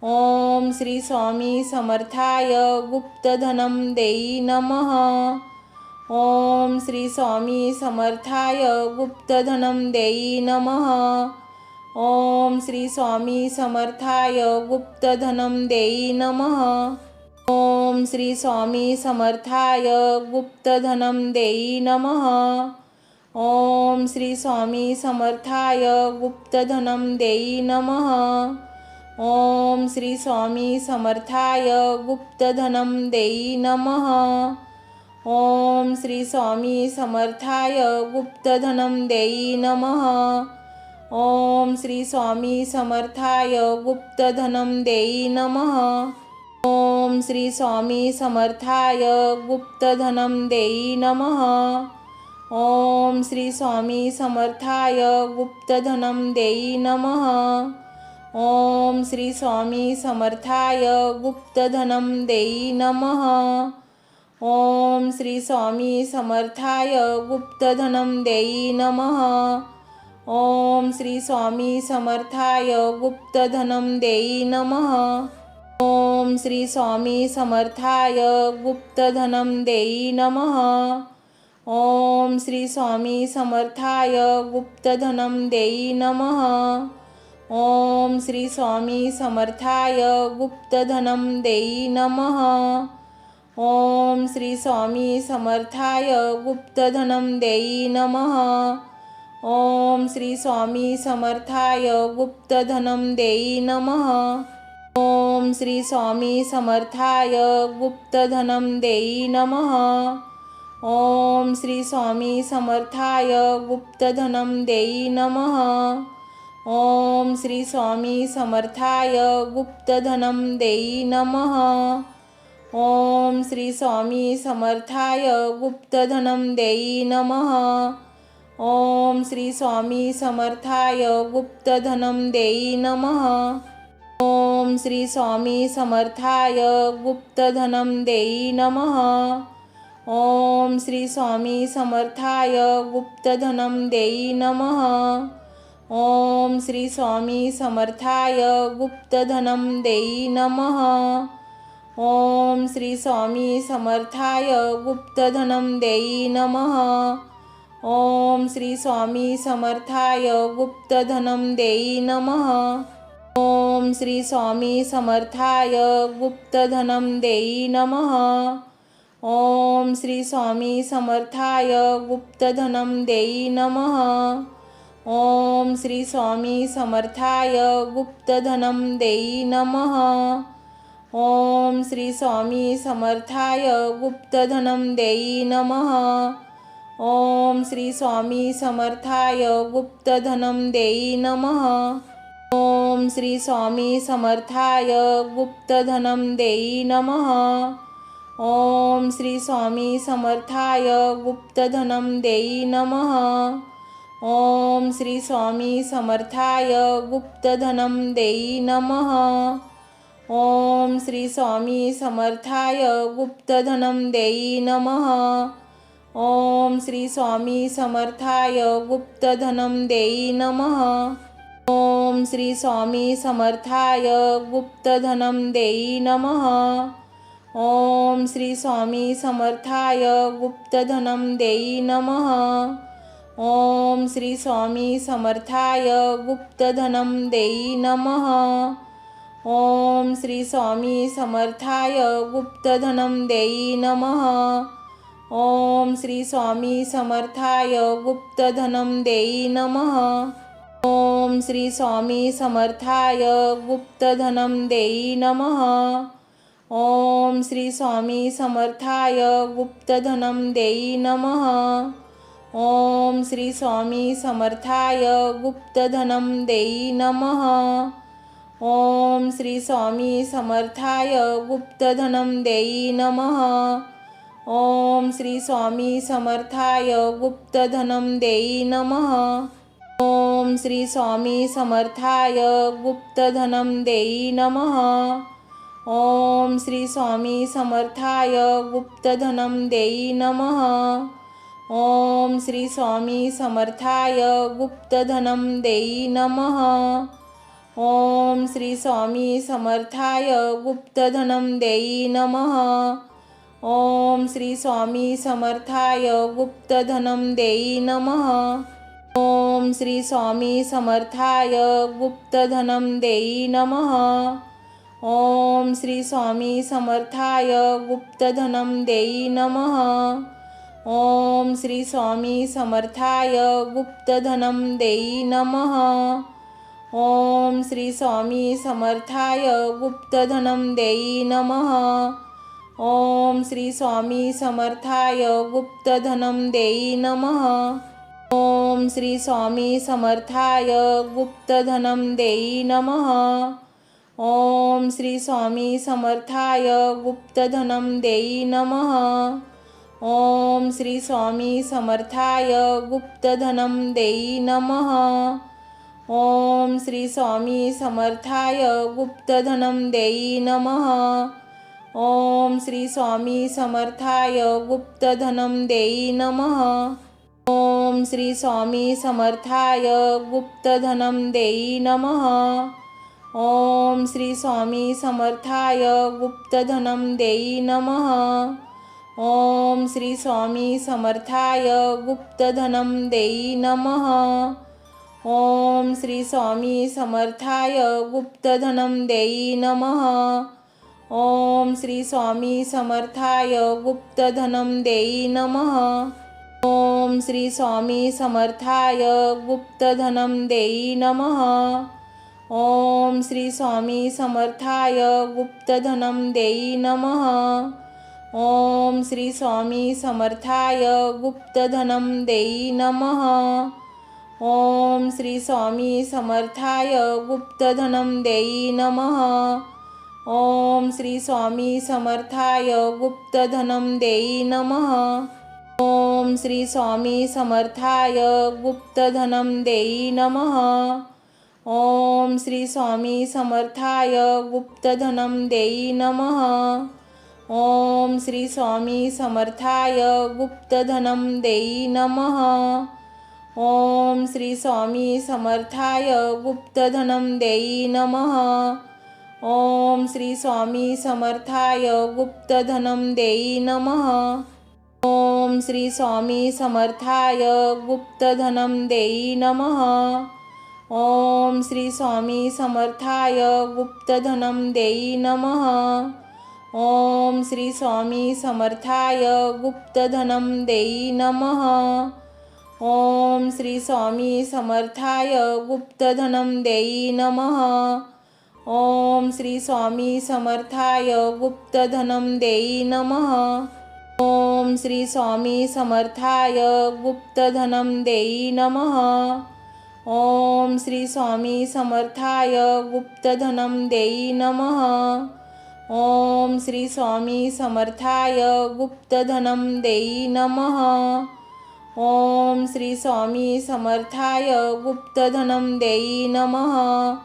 S1: ओम श्री स्वामी समर्थाय गुप्तधनम देई नमः। ओम श्री स्वामी समर्थाय गुप्तधनम देई नमः। ओम श्री स्वामी समर्थाय गुप्तधनम देई नमः। ओम श्री स्वामी समर्थाय गुप्तधनम देई नमः। ओम श्री स्वामी समर्थाय गुप्तधनम देई नमः। ओम श्री स्वामी समर्थाय गुप्तधनम देई नमः। ओम श्री स्वामी समर्थाय गुप्तधनम देई नमः। ओम श्री स्वामी समर्थाय गुप्तधनम देई नमः। ओम श्री स्वामी समर्थाय गुप्तधनम देई नमः। ओम श्री स्वामी समर्थाय गुप्तधनम देई नमः। ओम श्री स्वामी समर्थाय गुप्तधनं देई नमः। ओम श्री स्वामी समर्थाय गुप्तधनं देई नमः। ओम श्री स्वामी समर्थाय गुप्तधनं देई नमः। ओम श्री स्वामी समर्थाय गुप्तधनं देई नमः। ओम श्री स्वामी समर्थाय गुप्तधनं देई नमः। ओम श्री स्वामी समर्थाय गुप्तधनं देई नमः। ओम श्री स्वामी समर्थाय गुप्तधनं देई नमः। ओम श्री स्वामी समर्थाय गुप्तधनं देई नमः। ओम श्री स्वामी समर्थाय गुप्तधनं देई नमः। ओम श्री स्वामी समर्थाय गुप्तधनं देई नमः। ओम श्री स्वामी समर्थाय गुप्तधनं देई नमः। ओम श्री स्वामी समर्थाय गुप्तधनं देई नमः। ओम श्री स्वामी समर्थाय गुप्तधनं देई नमः। ओम श्री स्वामी समर्थाय गुप्तधनं देई नमः। ओम श्री स्वामी समर्थाय गुप्तधनं देई नमः। ओम श्री स्वामी समर्थाय गुप्तधनं देई नमः। ओम श्री स्वामी समर्थाय गुप्तधनं देई नमः। ओम श्री स्वामी समर्थाय गुप्तधनं देई नमः। ओम श्री स्वामी समर्थाय गुप्तधनं देई नमः। ओम श्री स्वामी समर्थाय गुप्तधनं देई नमः। ओम श्री स्वामी समर्थाय गुप्तधनं देई नमः। ओम श्री स्वामी समर्थाय गुप्तधनं देई नमः। ओम श्री स्वामी समर्थाय गुप्तधनं देई नमः। ओम श्री स्वामी समर्थाय गुप्तधनं देई नमः। ओम श्री स्वामी समर्थाय गुप्तधनं देई नमः। ओम श्री स्वामी समर्थाय गुप्तधनं देई नमः। ओम श्री स्वामी समर्थाय गुप्तधनं देई नमः। ओम श्री स्वामी समर्थाय गुप्तधनं देई नमः। ओम श्री स्वामी समर्थाय गुप्तधनं देई नमः। ओम श्री स्वामी समर्थाय गुप्तधनं देई नमः। ओम श्री स्वामी समर्थाय गुप्तधनं देई नमः। ओम श्री स्वामी समर्थाय गुप्तधनं देई नमः। ओम श्री स्वामी समर्थाय गुप्तधनं देई नमः। ओम श्री स्वामी समर्थाय गुप्तधनं देई नमः। ओम श्री स्वामी समर्थाय गुप्तधनं देई नमः। ओम श्री स्वामी समर्थाय गुप्तधनं देई नमः। ओम श्री स्वामी समर्थाय गुप्तधनं देई नमः। ओम श्री स्वामी समर्थाय गुप्तधनं देई नमः। ओम श्री स्वामी समर्थाय गुप्तधनं देई नमः। ओम श्री स्वामी समर्थाय गुप्तधनं देई नमः। ओम श्री स्वामी समर्थाय गुप्तधनं देई नमः। ओम श्री स्वामी समर्थाय गुप्तधनं देई नमः। ओम श्री स्वामी समर्थाय गुप्तधनं देई नमः। ओम श्री स्वामी समर्थाय गुप्तधनं देई नमः। ओम श्री स्वामी समर्थाय गुप्तधनं देई नमः। ओम श्री स्वामी समर्थाय गुप्तधनं देई नमः। ओम श्री स्वामी समर्थाय गुप्तधनं देई नमः। ओम श्री स्वामी समर्थाय गुप्तधनं देई नमः। ओम श्री स्वामी समर्थाय गुप्तधनं देई नमः। ओम श्री स्वामी समर्थाय गुप्तधनं देई नमः। ओम श्री स्वामी समर्थाय गुप्तधनं देई नमः। ओम श्री स्वामी समर्थाय गुप्तधनम देई नमः। ओम श्री स्वामी समर्थाय गुप्तधनम देई नमः। ओम श्री स्वामी समर्थाय गुप्तधनम देई नमः। ओम श्री स्वामी समर्थाय गुप्तधनम देई नमः। ओम श्री स्वामी समर्थाय गुप्तधनम देई नमः। ओम श्री स्वामी समर्थाय गुप्तधनम देई नमः। ओम श्री स्वामी समर्थाय गुप्तधनम देई नमः। ओम श्री स्वामी समर्थाय गुप्तधनम देई नमः। ओम श्री स्वामी समर्थाय गुप्तधनम देई नमः। ओम श्री स्वामी समर्थाय गुप्तधनम देई नमः। ओम श्री स्वामी समर्थाय गुप्तधनम देई नमः। ओम श्री स्वामी समर्थाय गुप्तधनम देई नमः। ओम श्री स्वामी समर्थाय गुप्तधनम देई नमः। ओम श्री स्वामी समर्थाय गुप्तधनम देई नमः। ओम श्री स्वामी समर्थाय गुप्तधनम देई नमः। ओम श्री स्वामी समर्थाय गुप्तधनम देई नमः। ओम श्री स्वामी समर्थाय गुप्तधनम देई नमः। ओम श्री स्वामी समर्थाय गुप्तधनम देई नमः। ओम श्री स्वामी समर्थाय गुप्तधनम देई नमः। ओम श्री स्वामी समर्थाय गुप्तधनम देई नमः। ओम श्री स्वामी समर्थाय गुप्तधनम देई नमः। ओम श्री स्वामी समर्थाय गुप्तधनम देई नमः। ओम श्री स्वामी समर्थाय गुप्तधनम देई नमः। ओम श्री स्वामी समर्थाय गुप्तधनम देई नमः। ओम श्री स्वामी समर्थाय गुप्तधनम देई नमः। ओम श्री स्वामी समर्थाय गुप्तधनम देई नमः।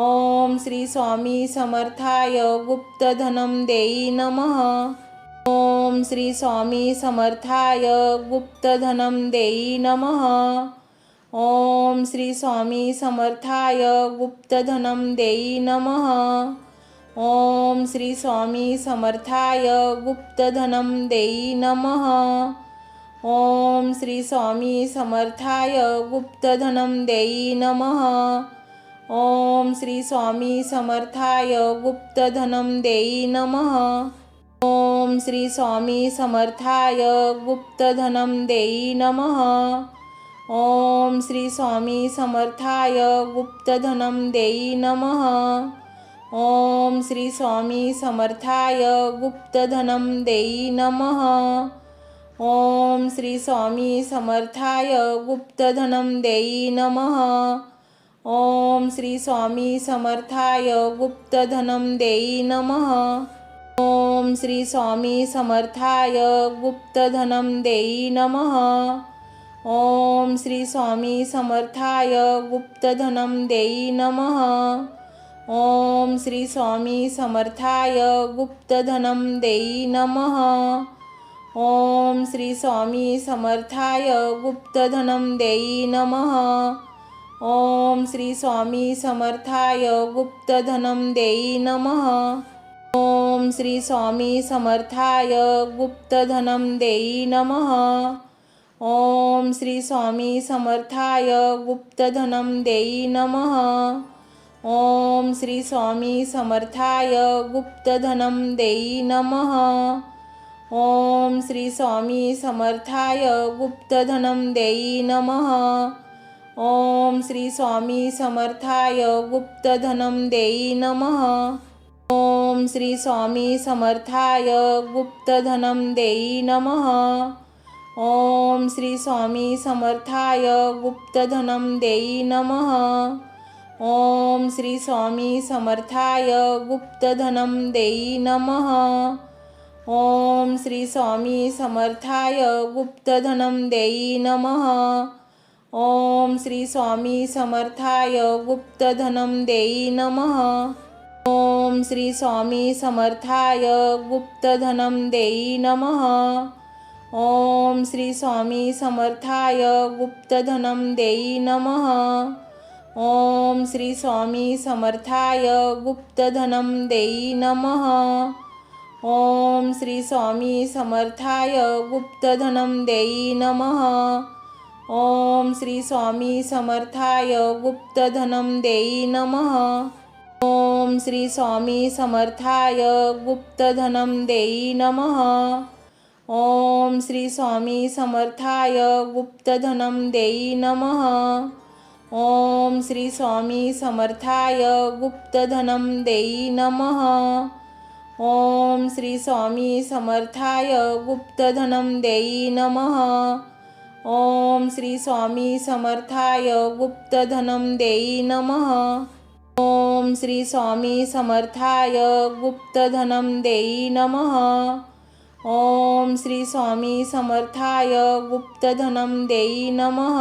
S1: ओम श्री स्वामी समर्थाय गुप्तधनम देई नमः। ओम श्री स्वामी समर्थाय गुप्तधनम देई नमः। ओम श्री स्वामी समर्थाय गुप्तधनम देई नमः। ओम श्री स्वामी समर्थाय गुप्तधनम देई नमः। ओम श्री स्वामी समर्थाय गुप्तधनम देई नमः। ओम श्री स्वामी समर्थाय गुप्तधनम देई नमः। ओम श्री स्वामी समर्थाय गुप्तधनम देई नमः। ओम श्री स्वामी समर्थाय गुप्तधनम देई नमः। ओम श्री स्वामी समर्थाय गुप्तधनम देई नमः। ओम श्री स्वामी समर्थाय गुप्तधनम देई नमः। ओम श्री स्वामी समर्थाय गुप्तधनम देई नमः। ओम श्री स्वामी समर्थाय गुप्तधनम देई नमः। ओम श्री स्वामी समर्थाय गुप्तधनम देई नमः। ओम श्री स्वामी समर्थाय गुप्तधनम देई नमः। ओम श्री स्वामी समर्थाय गुप्तधनम देई नमः। ओम श्री स्वामी समर्थाय गुप्तधनम देई नमः। ओम श्री स्वामी समर्थाय गुप्तधनम देई नमः। ओम श्री स्वामी समर्थाय गुप्तधनम देई नमः। ओम श्री स्वामी समर्थाय गुप्तधनम देई नमः। ओम श्री स्वामी समर्थाय गुप्तधनम देई नमः। ओम श्री स्वामी समर्थाय गुप्तधनम देई नमः। ओम श्री स्वामी समर्थाय गुप्तधनम देई नमः। ओम श्री स्वामी समर्थाय गुप्तधनम देई नमः। ओम श्री स्वामी समर्थाय गुप्तधनम देई नमः। ओम श्री स्वामी समर्थाय गुप्तधनम देई नमः। ओम श्री स्वामी समर्थाय गुप्तधनं देई नमः। ओम श्री स्वामी समर्थाय गुप्तधनं देई नमः। ओम श्री स्वामी समर्थाय गुप्तधनं देई नमः। ओम श्री स्वामी समर्थाय गुप्तधनं देई नमः। ओम श्री स्वामी समर्थाय गुप्तधनं देई नमः। ओम श्री स्वामी समर्थाय गुप्तधनं देई नमः। ओम श्री स्वामी समर्थाय गुप्तधनं देई नमः। ओम श्री स्वामी समर्थाय गुप्तधनं देई नमः। ओम श्री स्वामी समर्थाय गुप्तधनं देई नमः। ओम श्री स्वामी समर्थाय गुप्तधनं देई नमः। ओम श्री स्वामी समर्थाय गुप्तधनं देई नमः। ओम श्री स्वामी समर्थाय गुप्तधनं देई नमः। ओम श्री स्वामी समर्थाय गुप्तधनं देई नमः।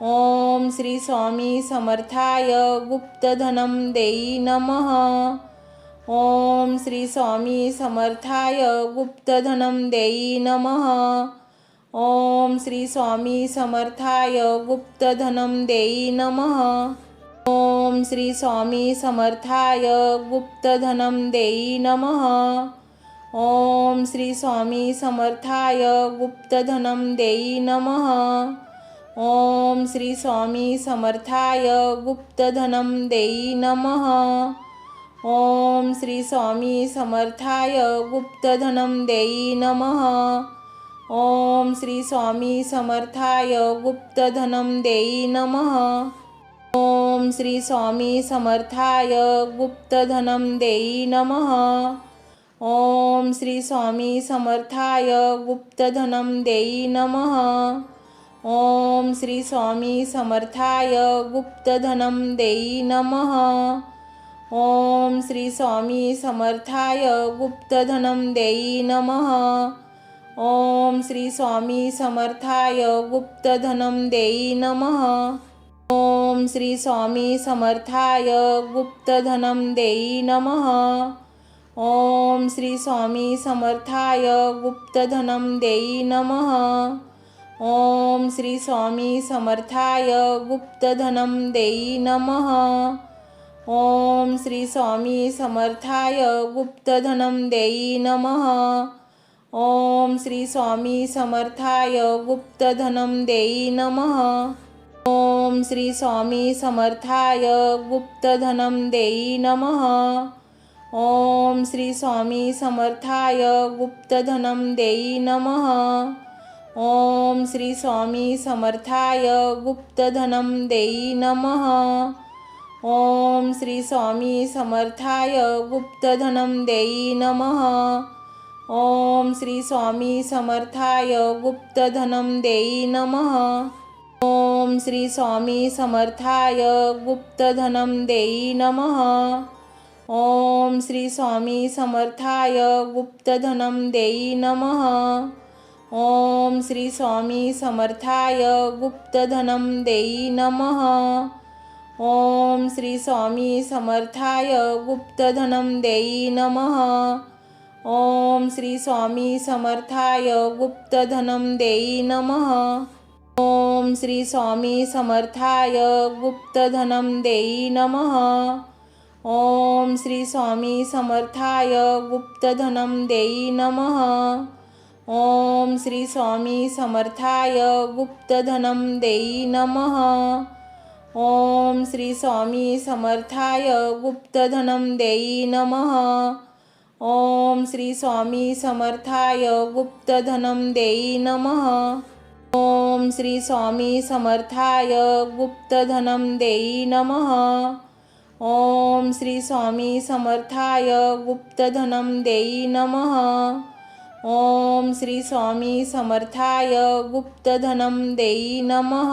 S1: ओम श्री स्वामी समर्थाय गुप्तधनं देई नमः। ओम श्री स्वामी समर्थाय गुप्तधनं देई नमः। ओम श्री स्वामी समर्थाय गुप्तधनं देई नमः। ओम श्री स्वामी समर्थाय गुप्तधनं देई नमः। ओम श्री स्वामी समर्थाय गुप्तधनं देई नमः। ओम श्री स्वामी समर्थाय गुप्तधनं देई नमः। ओम श्री स्वामी समर्थाय गुप्तधनं देई नमः। ओम श्री स्वामी समर्थाय गुप्तधनं देई नमः। ओम श्री स्वामी समर्थाय गुप्तधनं देई नमः। ओम श्री स्वामी समर्थाय गुप्तधनं देई नमः। ओम श्री स्वामी समर्थाय गुप्तधनं देई नमः। ओम श्री स्वामी समर्थाय गुप्तधनं देई नमः। ओम श्री स्वामी समर्थाय गुप्तधनं देई नमः। ओम श्री स्वामी समर्थाय गुप्तधनं देई नमः। ओम श्री स्वामी समर्थाय गुप्तधनं देई नमः। ओम श्री स्वामी समर्थाय गुप्तधनं देई नमः। ओम श्री स्वामी समर्थाय गुप्तधनं देई नमः। ओम श्री स्वामी समर्थाय गुप्तधनं देई नमः। ओम श्री स्वामी समर्थाय गुप्तधनं देई नमः। ओम श्री स्वामी समर्थाय गुप्तधनं देई नमः। ओम श्री स्वामी समर्थाय गुप्तधनं देई नमः। ओम श्री स्वामी समर्थाय गुप्तधनं देई नमः। ओम श्री स्वामी समर्थाय गुप्तधनं देई नमः। ओम श्री स्वामी समर्थाय गुप्तधनं देई नमः। ओम श्री स्वामी समर्थाय गुप्तधनं देई नमः। ओम श्री स्वामी समर्थाय गुप्तधनं देई नमः। ओम श्री स्वामी समर्थाय गुप्तधनं देई नमः। ओम श्री स्वामी समर्थाय गुप्तधनं देई नमः। ओम श्री स्वामी समर्थाय गुप्तधनं देई नमः। ओम श्री स्वामी समर्थाय गुप्तधनं देई नमः। ओम श्री स्वामी समर्थाय गुप्तधनं देई नमः। ओम श्री स्वामी समर्थाय गुप्तधनं देई नमः। ओम श्री स्वामी समर्थाय गुप्तधनं देई नमः। ओम श्री स्वामी समर्थाय गुप्तधनं देई नमः। ओम श्री स्वामी समर्थाय गुप्तधनं देई नमः। ओम श्री स्वामी समर्थाय गुप्तधनं देई नमः।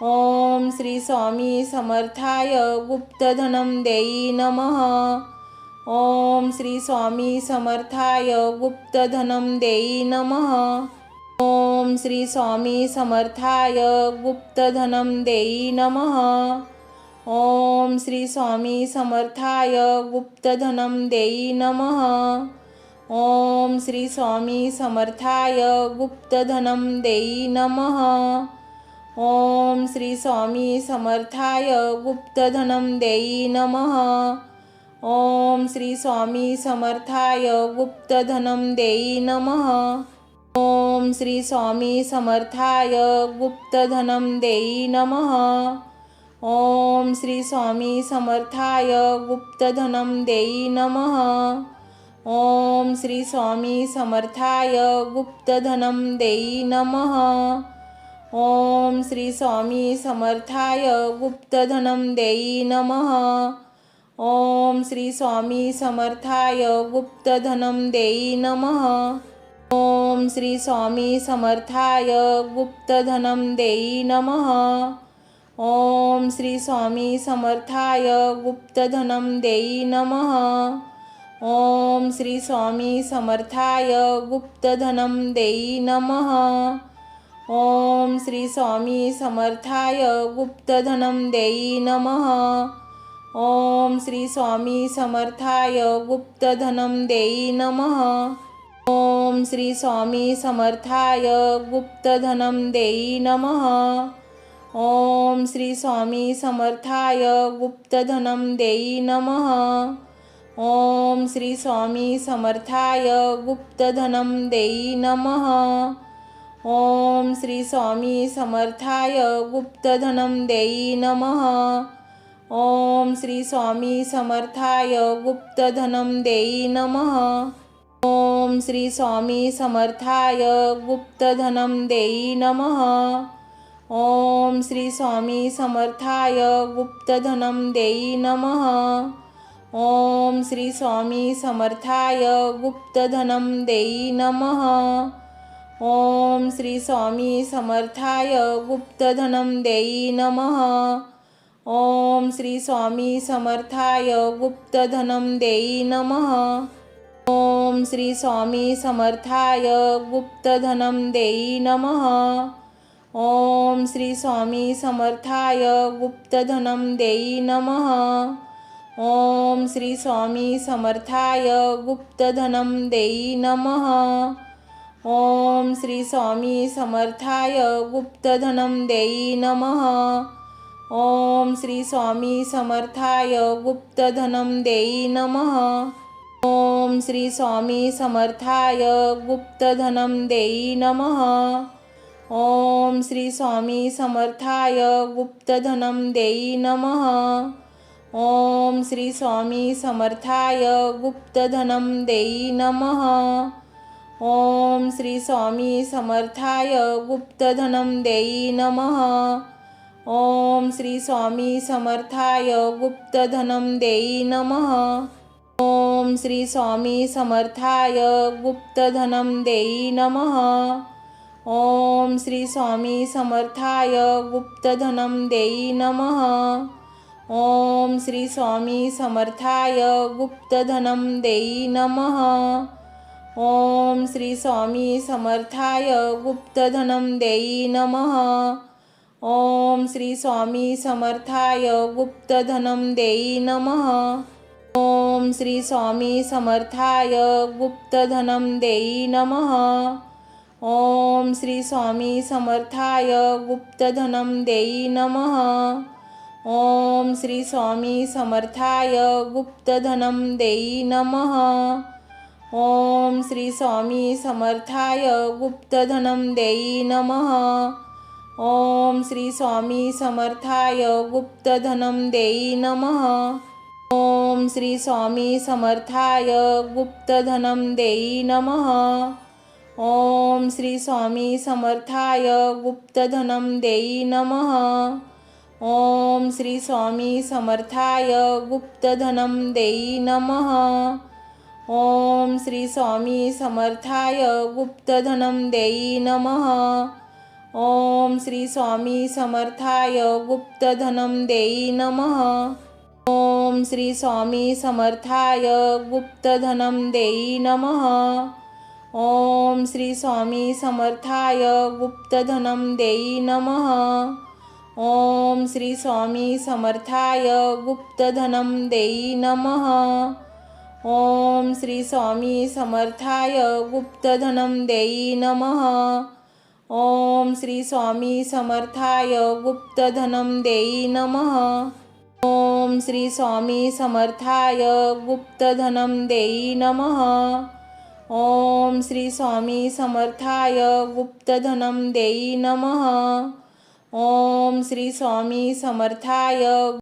S1: ओम श्री स्वामी समर्थाय गुप्तधनं देई नमः। ओम श्री स्वामी समर्थाय गुप्तधनं देई नमः। ओम श्री स्वामी समर्थाय गुप्तधनं देई नमः। ओम श्री स्वामी समर्थाय गुप्तधनं देई नमः। ओम श्री स्वामी समर्थाय गुप्तधनं देई नमः। ओम श्री स्वामी समर्थाय गुप्तधनं देई नमः। ओम श्री स्वामी समर्थाय गुप्तधनं देई नमः। ओम श्री स्वामी समर्थाय गुप्तधनं देई नमः। ओम श्री स्वामी समर्थाय गुप्तधनं देई नमः। ओम श्री स्वामी समर्थाय गुप्तधनं देई नमः। ओम श्री स्वामी समर्थाय गुप्तधनं देई नमः। ओम श्री स्वामी समर्थाय गुप्तधनं देई नमः। ओम श्री स्वामी समर्थाय गुप्तधनं देई नमः। ओम श्री स्वामी समर्थाय गुप्तधनं देई नमः। ओम श्री स्वामी समर्थाय गुप्तधनं देई नमः। ओम श्री स्वामी समर्थाय गुप्तधनं देई नमः। ओम श्री स्वामी समर्थाय गुप्तधनं देई नमः। ओम श्री स्वामी समर्थाय गुप्तधनं देई नमः। ओम श्री स्वामी समर्थाय गुप्तधनं देई नमः। ओम श्री स्वामी समर्थाय गुप्तधनं देई नमः। ओम श्री स्वामी समर्थाय गुप्तधनं देई नमः। ओम श्री स्वामी समर्थाय गुप्तधनं देई नमः। ओम श्री स्वामी समर्थाय गुप्तधनं देई नमः। ओम श्री स्वामी समर्थाय गुप्तधनं देई नमः। ओम श्री स्वामी समर्थाय गुप्तधनं देई नमः। ओम श्री स्वामी समर्थाय गुप्तधनं देई नमः। ओम श्री स्वामी समर्थाय गुप्तधनं देई नमः। ओम श्री स्वामी समर्थाय गुप्तधनं देई नमः। ओम श्री स्वामी समर्थाय गुप्तधनं देई नमः। ओम श्री स्वामी समर्थाय गुप्तधनं देई नमः। ओम श्री स्वामी समर्थाय गुप्तधनं देई नमः। ओम श्री स्वामी समर्थाय गुप्तधनं देई नमः। ओम श्री स्वामी समर्थाय गुप्तधनं देई नमः। ओम श्री स्वामी समर्थाय गुप्तधनं देई नमः। ओम श्री स्वामी समर्थाय गुप्तधनं देई नमः। ओम श्री स्वामी समर्थाय गुप्तधनं देई नमः। ओम श्री स्वामी समर्थाय गुप्तधनं देई नमः। ओम श्री स्वामी समर्थाय गुप्तधनं देई नमः। ओम श्री स्वामी समर्थाय गुप्तधनं देई नमः। ओम श्री स्वामी समर्थाय गुप्तधनं देई नमः। ओम श्री स्वामी समर्थाय गुप्तधनं देई नमः। ओम श्री स्वामी समर्थाय गुप्तधनं देई नमः। ओम श्री स्वामी समर्थाय गुप्तधनं देई नमः। ओम श्री स्वामी समर्थाय गुप्तधनं देई नमः। ओम श्री स्वामी समर्थाय गुप्तधनं देई नमः। ओम श्री स्वामी समर्थाय गुप्तधनं देई नमः। ओम श्री स्वामी समर्थाय गुप्तधनं देई नमः। ओम श्री स्वामी समर्थाय गुप्तधनं देई नमः। ओम श्री स्वामी समर्थाय गुप्तधनं देई नमः। ओम श्री स्वामी समर्थाय गुप्तधनं देई नमः। ओम श्री स्वामी समर्थाय गुप्तधनं देई नमः। ओम श्री स्वामी समर्थाय गुप्तधनं देई नमः। ओम श्री स्वामी समर्थाय गुप्तधनं देई नमः। ओम श्री स्वामी समर्थाय गुप्तधनम देई नमः। ओम श्री स्वामी समर्थाय गुप्तधनम देई नमः। ओम श्री स्वामी समर्थाय गुप्तधनम देई नमः। ओम श्री स्वामी समर्थाय गुप्तधनम देई नमः। ओम श्री स्वामी समर्थाय गुप्तधनम देई नमः। ओम श्री स्वामी समर्थाय गुप्तधनम देई नमः। ओम श्री स्वामी समर्थाय